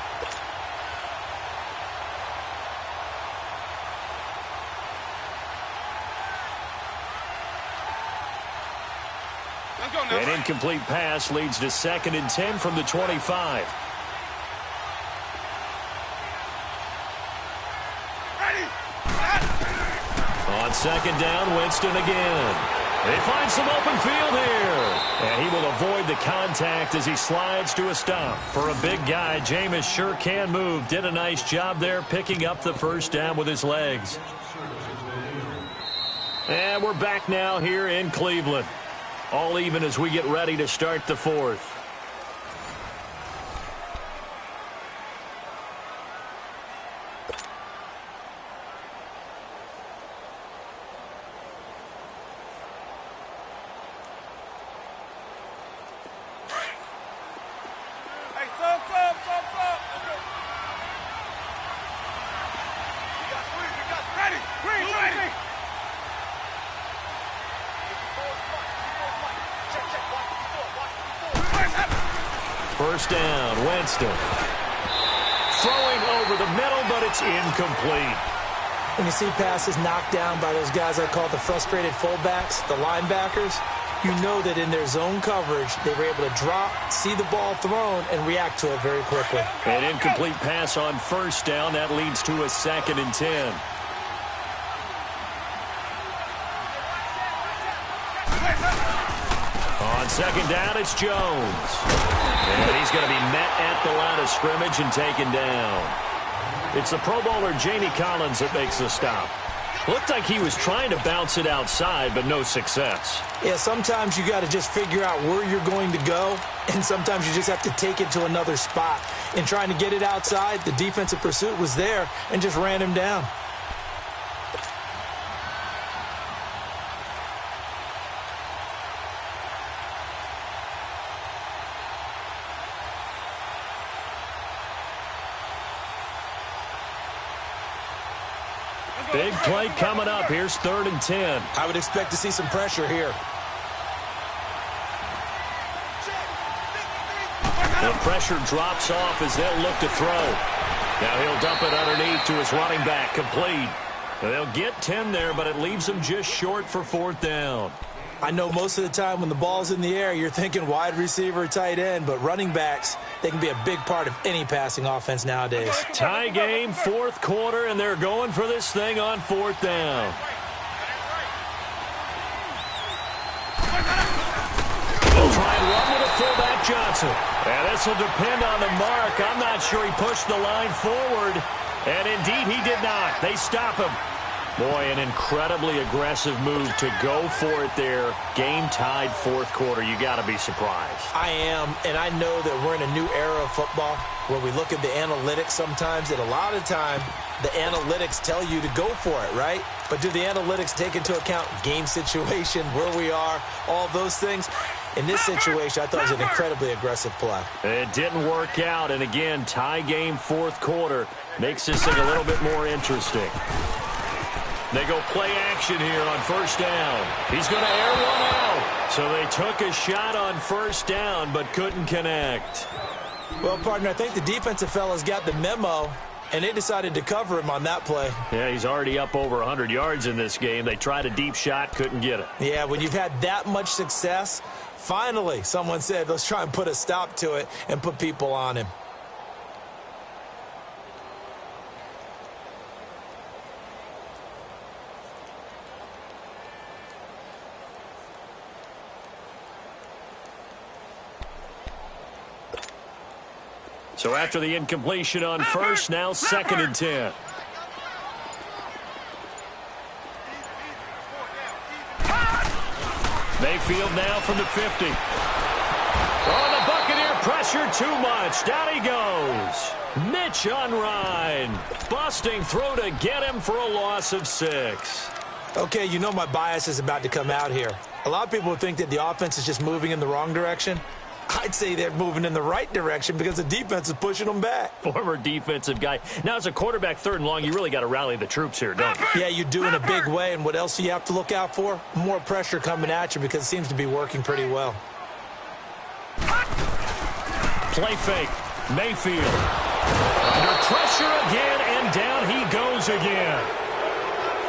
An incomplete pass leads to 2nd and 10 from the 25. On 2nd down, Winston again. They find some open field here. And he will avoid the contact as he slides to a stop. For a big guy, Jameis sure can move. Did a nice job there picking up the first down with his legs. And we're back now here in Cleveland. All even as we get ready to start the 4th. Hey, stop. We got ready. Ready. First down, Winston. Throwing over the middle, but it's incomplete. When you see passes knocked down by those guys I call the frustrated fullbacks, the linebackers, you know that in their zone coverage, they were able to drop, see the ball thrown, and react to it very quickly. An incomplete pass on first down. That leads to a 2nd and 10. On 2nd down, it's Jones. And he's going to be met at the line of scrimmage and taken down. It's the Pro Bowler Jamie Collins that makes the stop. Looked like he was trying to bounce it outside, but no success. Yeah, sometimes you got to just figure out where you're going to go, and sometimes you just have to take it to another spot. In trying to get it outside, the defensive pursuit was there and just ran him down. Big play coming up. Here's 3rd and 10. I would expect to see some pressure here. The pressure drops off as they'll look to throw. Now he'll dump it underneath to his running back, complete. They'll get 10 there, but it leaves them just short for 4th down. I know most of the time when the ball's in the air, you're thinking wide receiver, tight end, but running backs, they can be a big part of any passing offense nowadays. Tie game, 4th quarter, and they're going for this thing on 4th down. They'll try and run with a fullback, Johnson. And this will depend on the mark. I'm not sure he pushed the line forward. And indeed, he did not. They stop him. Boy, an incredibly aggressive move to go for it there. Game tied 4th quarter. You got to be surprised. I am, and I know that we're in a new era of football where we look at the analytics sometimes, and a lot of time the analytics tell you to go for it, right? But do the analytics take into account game situation, where we are, all those things? In this situation, I thought it was an incredibly aggressive play. It didn't work out, and again, tie game 4th quarter makes this thing a little bit more interesting. They go play action here on 1st down. He's going to air one out. So they took a shot on 1st down, but couldn't connect. Well, partner, I think the defensive fellas got the memo, and they decided to cover him on that play. Yeah, he's already up over 100 yards in this game. They tried a deep shot, couldn't get it. Yeah, when you've had that much success, finally someone said, let's try and put a stop to it and put people on him. So after the incompletion on 1st, now 2nd and 10. Mayfield now from the 50. Oh, the Buccaneer pressure too much. Down he goes. Mitch on Ryan. Busting through to get him for a loss of 6. Okay, you know my bias is about to come out here. A lot of people think that the offense is just moving in the wrong direction. I'd say they're moving in the right direction because the defense is pushing them back. Former defensive guy. Now, as a quarterback, 3rd and long, you really got to rally the troops here, don't you? Yeah, you do in a big way. And what else do you have to look out for? More pressure coming at you because it seems to be working pretty well. Play fake. Mayfield. Under pressure again, and down he goes again.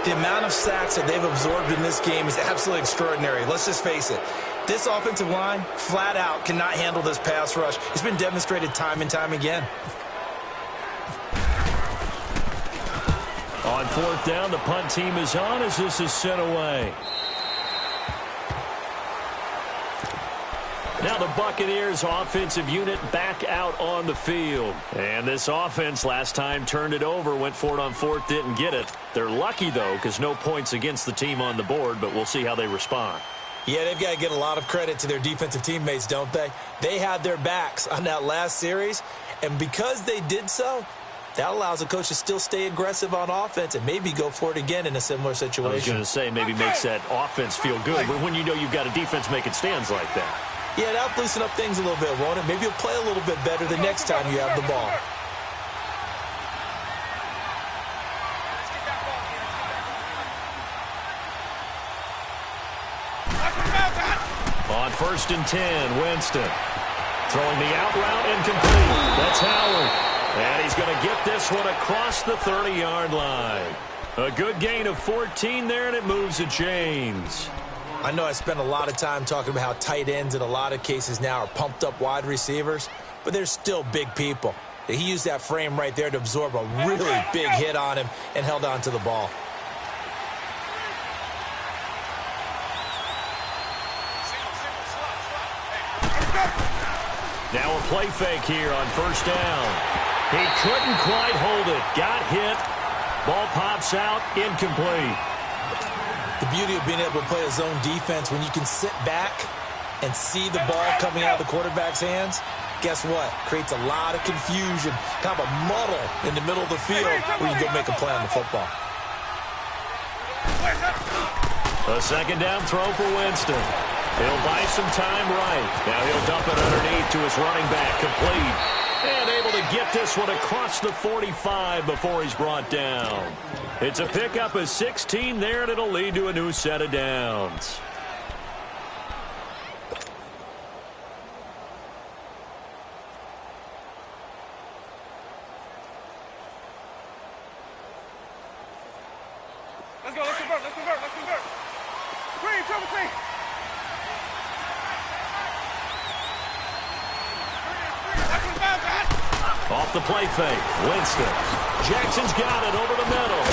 The amount of sacks that they've absorbed in this game is absolutely extraordinary. Let's just face it. This offensive line, flat out, cannot handle this pass rush. It's been demonstrated time and time again. On 4th down, the punt team is on as this is sent away. Now the Buccaneers offensive unit back out on the field. And this offense last time turned it over, went for it on 4th, didn't get it. They're lucky, though, because no points against the team on the board, but we'll see how they respond. Yeah, they've got to get a lot of credit to their defensive teammates, don't they? They had their backs on that last series, and because they did so, that allows the coach to still stay aggressive on offense and maybe go for it again in a similar situation. I was going to say maybe makes that offense feel good, but when you know you've got a defense making stands like that. Yeah, that'll loosen up things a little bit, won't it? Maybe you'll play a little bit better the next time you have the ball. On 1st and 10, Winston. Throwing the out route incomplete. That's Howard. And he's going to get this one across the 30-yard line. A good gain of 14 there, and it moves the chains. I know I spent a lot of time talking about how tight ends in a lot of cases now are pumped up wide receivers, but they're still big people. He used that frame right there to absorb a really big hit on him and held on to the ball. Now a play fake here on 1st down. He couldn't quite hold it. Got hit. Ball pops out. Incomplete. The beauty of being able to play a zone defense when you can sit back and see the ball coming out of the quarterback's hands, guess what? Creates a lot of confusion, kind of a muddle in the middle of the field where you go make a play on the football. A 2nd down throw for Winston. He'll buy some time right. Now he'll dump it underneath to his running back, complete. And able to get this one across the 45 before he's brought down. It's a pickup of 16 there, and it'll lead to a new set of downs. Let's go, let's convert, let's convert, let's convert. Green, triple C. Off the play fake, Winston. Jackson's got it over the middle.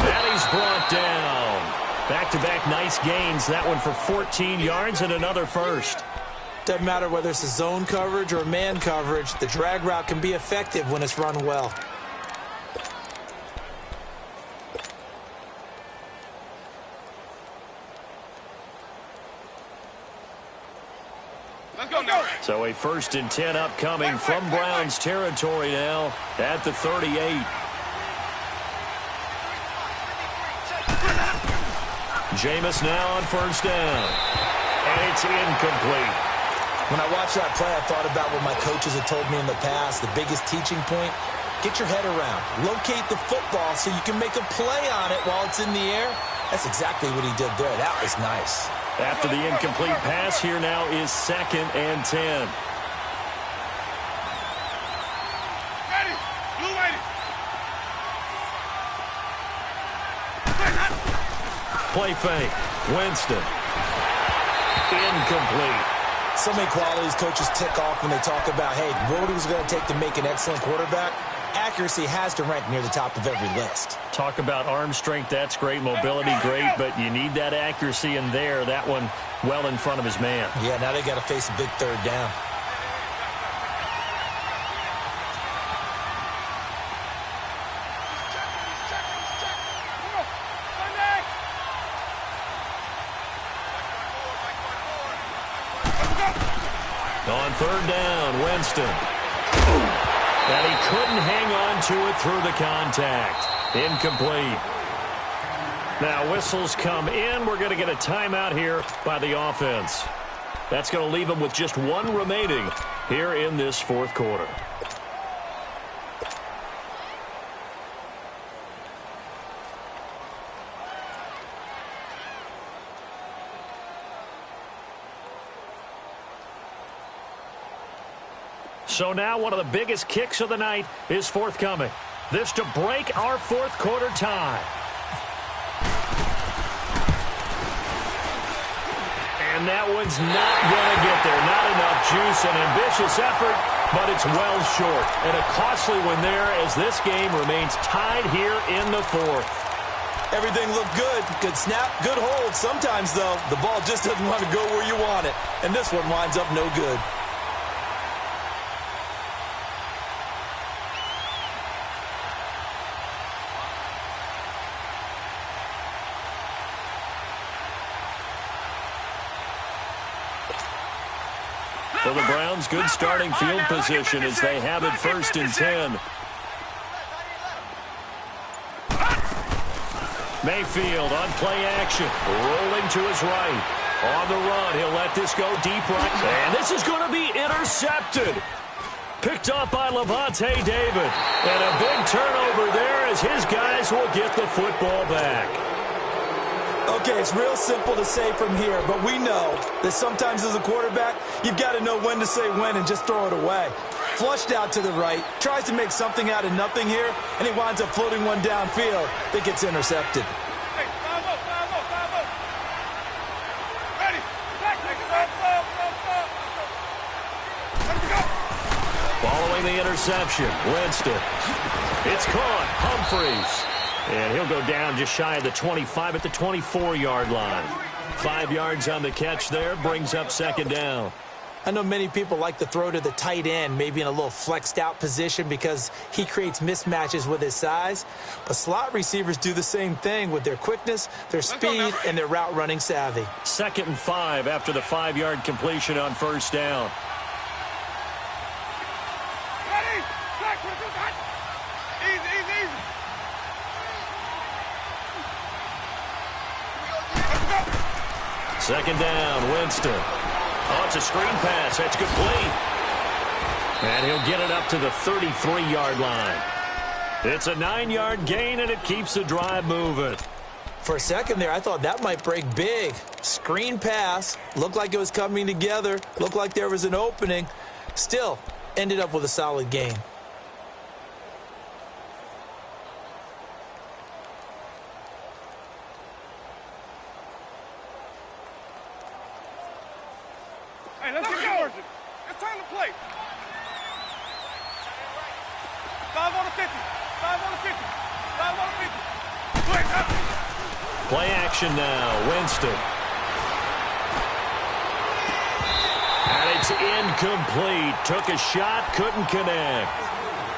And he's brought down. Back-to-back nice gains. That one for 14 yards and another first. Doesn't matter whether it's a zone coverage or man coverage, the drag route can be effective when it's run well. So a 1st and 10 upcoming from Browns territory now at the 38. Jameis now on 1st down. And it's incomplete. When I watched that play, I thought about what my coaches had told me in the past. The biggest teaching point, get your head around. Locate the football so you can make a play on it while it's in the air. That's exactly what he did there. That was nice. After the incomplete pass, here now is 2nd and 10. Ready. Blue lady. Play fake. Winston. Incomplete. So many qualities coaches tick off when they talk about, hey, what it was going to take to make an excellent quarterback. Accuracy has to rank near the top of every list. Talk about arm strength, that's great. Mobility, great, but you need that accuracy in there. That one well in front of his man. Yeah, now they got to face a big 3rd down. On 3rd down, Winston. And he couldn't hang on to it through the contact. Incomplete. Now whistles come in. We're going to get a timeout here by the offense. That's going to leave them with just one remaining here in this fourth quarter. So now one of the biggest kicks of the night is forthcoming. This to break our fourth quarter tie. And that one's not going to get there. Not enough juice. An ambitious effort, but it's well short. And a costly one there as this game remains tied here in the fourth. Everything looked good. Good snap, good hold. Sometimes, though, the ball just doesn't want to go where you want it. And this one winds up no good. For the Browns, good starting field position as they have it 1st and 10. Mayfield on play action, rolling to his right. On the run, he'll let this go deep right. And this is going to be intercepted. Picked up by Levante David. And a big turnover there as his guys will get the football back. Okay, it's real simple to say from here, but we know that sometimes as a quarterback, you've got to know when to say when and just throw it away. Flushed out to the right, tries to make something out of nothing here, and he winds up floating one downfield that gets intercepted. Hey, time up. Ready. Let's go. Following the interception, Winston. It's caught. Humphreys. And he'll go down just shy of the 25 at the 24-yard line. 5 yards on the catch there, brings up 2nd down. I know many people like to throw to the tight end, maybe in a little flexed out position because he creates mismatches with his size. But slot receivers do the same thing with their quickness, their speed, and their route running savvy. 2nd and 5 after the 5-yard completion on 1st down. Ready. Easy. 2nd down, Winston. Oh, it's a screen pass. That's complete. And he'll get it up to the 33-yard line. It's a 9-yard gain, and it keeps the drive moving. For a second there, I thought that might break big. Screen pass. Looked like it was coming together. Looked like there was an opening. Still, ended up with a solid gain. Hey, let's get going. It's time to play. 5 on the 50. 5 on the 50. 5 on the 50. Play action now, Winston. And it's incomplete. Took a shot, couldn't connect.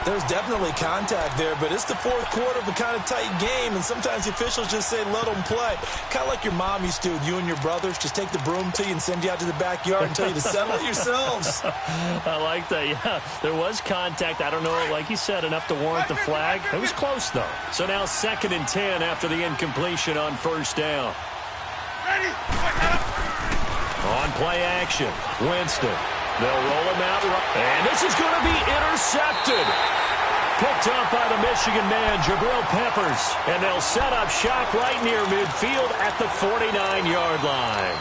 There's definitely contact there, but it's the fourth quarter of a kind of tight game, and sometimes the officials just say, let them play. Kind of like your mom used to, you and your brothers, just take the broom to you and send you out to the backyard and tell you to settle it yourselves. I like that, yeah. There was contact. I don't know, like you said, enough to warrant the flag. It was close, though. So now 2nd and 10 after the incompletion on 1st down. Ready. On play action, Winston. They'll roll him out, and this is going to be intercepted. Picked up by the Michigan man, Jabril Peppers. And they'll set up shop right near midfield at the 49-yard line.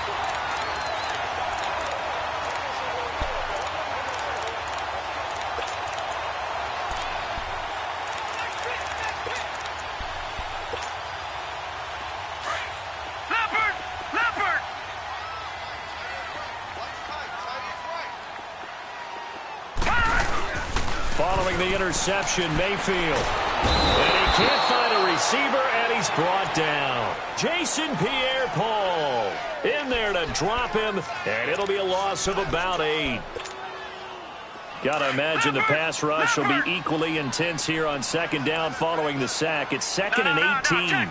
Following the interception, Mayfield. And he can't find a receiver, and he's brought down. Jason Pierre-Paul in there to drop him, and it'll be a loss of about 8. Got to imagine the pass rush will be equally intense here on 2nd down following the sack. It's 2nd and 18.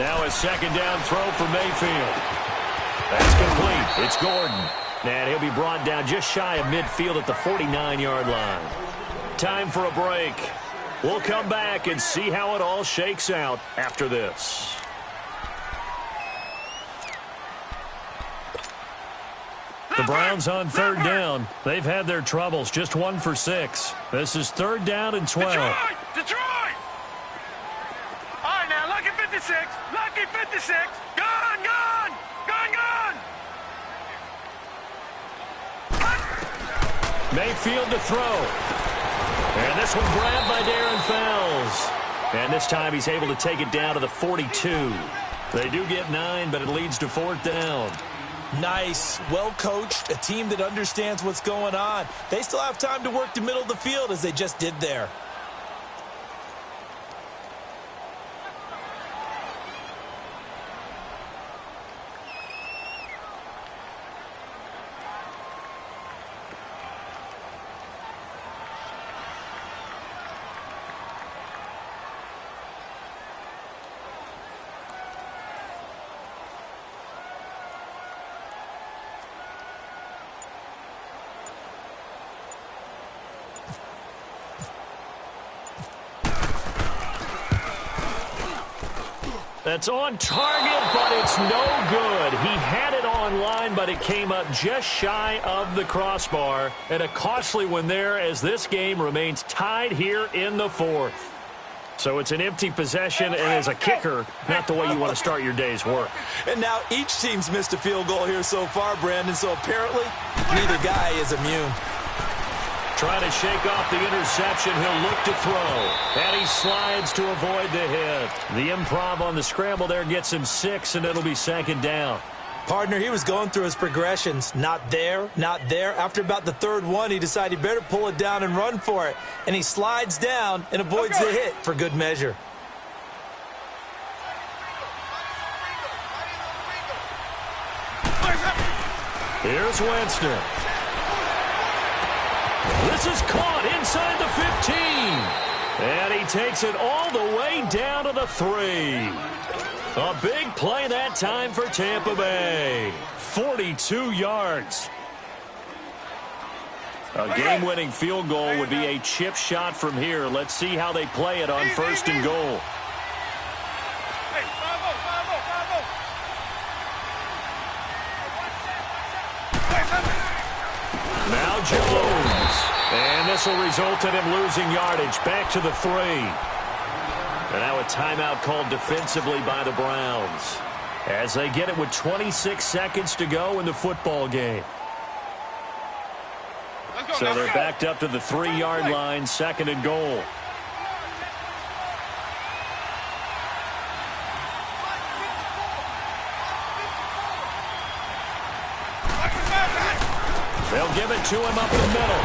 Now a 2nd down throw for Mayfield. That's complete. It's Gordon. And he'll be brought down just shy of midfield at the 49-yard line. Time for a break. We'll come back and see how it all shakes out after this. The Browns on third down. They've had their troubles, just 1 for 6. This is 3rd down and 12. Detroit! All right, now, lucky 56. Lucky 56. Gone! Mayfield to throw. And this one grabbed by Darren Fells. And this time he's able to take it down to the 42. They do get 9, but it leads to 4th down. Nice, well-coached, a team that understands what's going on. They still have time to work the middle of the field as they just did there. That's on target, but it's no good. He had it on line, but it came up just shy of the crossbar. And a costly one there as this game remains tied here in the 4th. So it's an empty possession, and as a kicker, not the way you want to start your day's work. And now each team's missed a field goal here so far, Brandon, so apparently neither guy is immune. Trying to shake off the interception. He'll look to throw. And he slides to avoid the hit. The improv on the scramble there gets him 6, and it'll be 2nd down. Partner, he was going through his progressions. Not there, not there. After about the 3rd one, he decided he better pull it down and run for it. And he slides down and avoids the hit for good measure. Here's Winston. This is caught inside the 15. And he takes it all the way down to the 3. A big play that time for Tampa Bay. 42 yards. A game-winning field goal would be a chip shot from here. Let's see how they play it on 1st and goal. Now Jones. And this will result in him losing yardage. Back to the 3. And now a timeout called defensively by the Browns as they get it with 26 seconds to go in the football game. So they're backed up to the 3-yard line, 2nd and goal. They'll give it to him up the middle.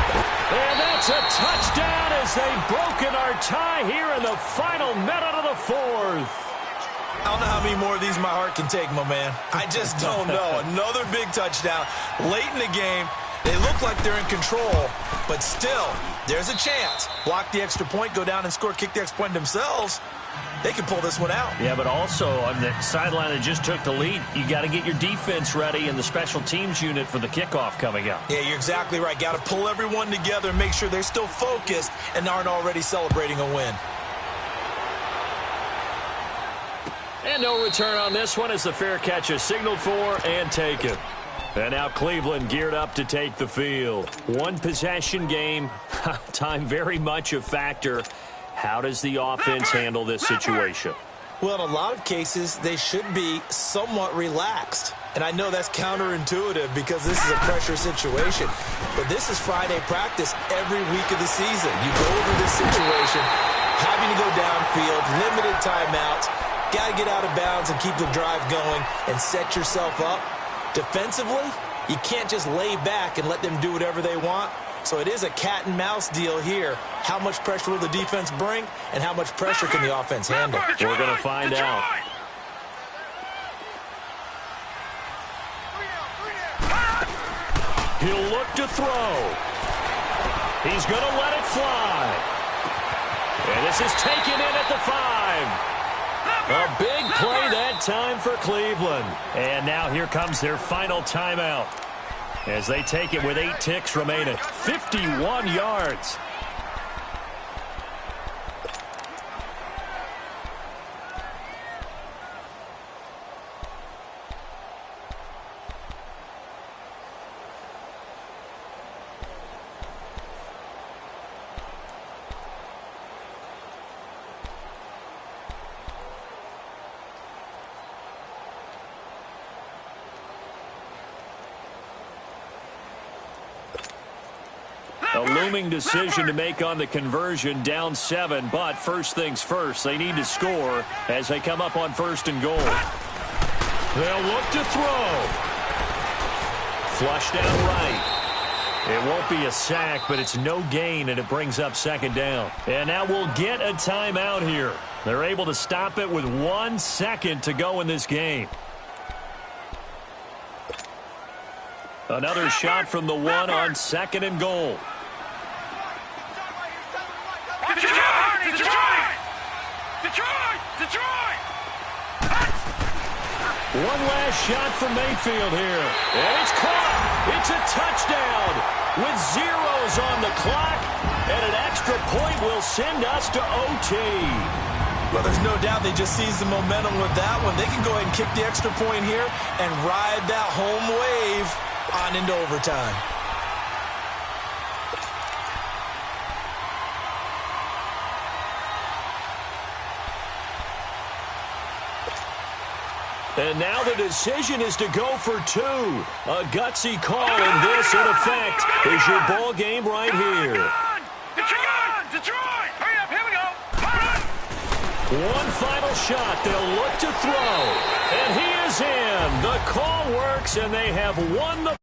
And that's a touchdown as they've broken our tie here in the final minute of the 4th. I don't know how many more of these my heart can take, my man. I just don't know. Another big touchdown late in the game. They look like they're in control, but still, there's a chance. Block the extra point, go down and score, kick the extra point themselves. They can pull this one out. Yeah, but also on the sideline that just took the lead, you got to get your defense ready and the special teams unit for the kickoff coming up. Yeah, you're exactly right. Got to pull everyone together and make sure they're still focused and aren't already celebrating a win. And no return on this one as the fair catch is signaled for and taken. And now Cleveland geared up to take the field. One possession game. Time very much a factor. How does the offense handle this situation? Well, in a lot of cases, they should be somewhat relaxed. And I know that's counterintuitive because this is a pressure situation. But this is Friday practice every week of the season. You go over this situation, having to go downfield, limited timeouts, got to get out of bounds and keep the drive going and set yourself up. Defensively, you can't just lay back and let them do whatever they want. So it is a cat and mouse deal here. How much pressure will the defense bring, and how much pressure can the offense handle? We're going to find out. He'll look to throw. He's going to let it fly. And this is taken in at the 5. A big play that time for Cleveland. And now here comes their final timeout as they take it with 8 ticks remaining. 51 yards. looming decision to make on the conversion, down 7. But first things first, they need to score as they come up on 1st and goal. They'll look to throw. Flush down right. It won't be a sack, but it's no gain, and it brings up 2nd down. And now we'll get a timeout here. They're able to stop it with 1 second to go in this game. Another shot from the 1 on 2nd and goal. One last shot from Mayfield here. And it's caught. It's a touchdown with zeros on the clock. And an extra point will send us to OT. Well, there's no doubt they just seized the momentum with that one. They can go ahead and kick the extra point here and ride that home wave on into overtime. And now the decision is to go for 2. A gutsy call, and this, in effect, is your ball game right here. Detroit! Hurry up, here we go! One final shot. They'll look to throw. And he is in. The call works, and they have won the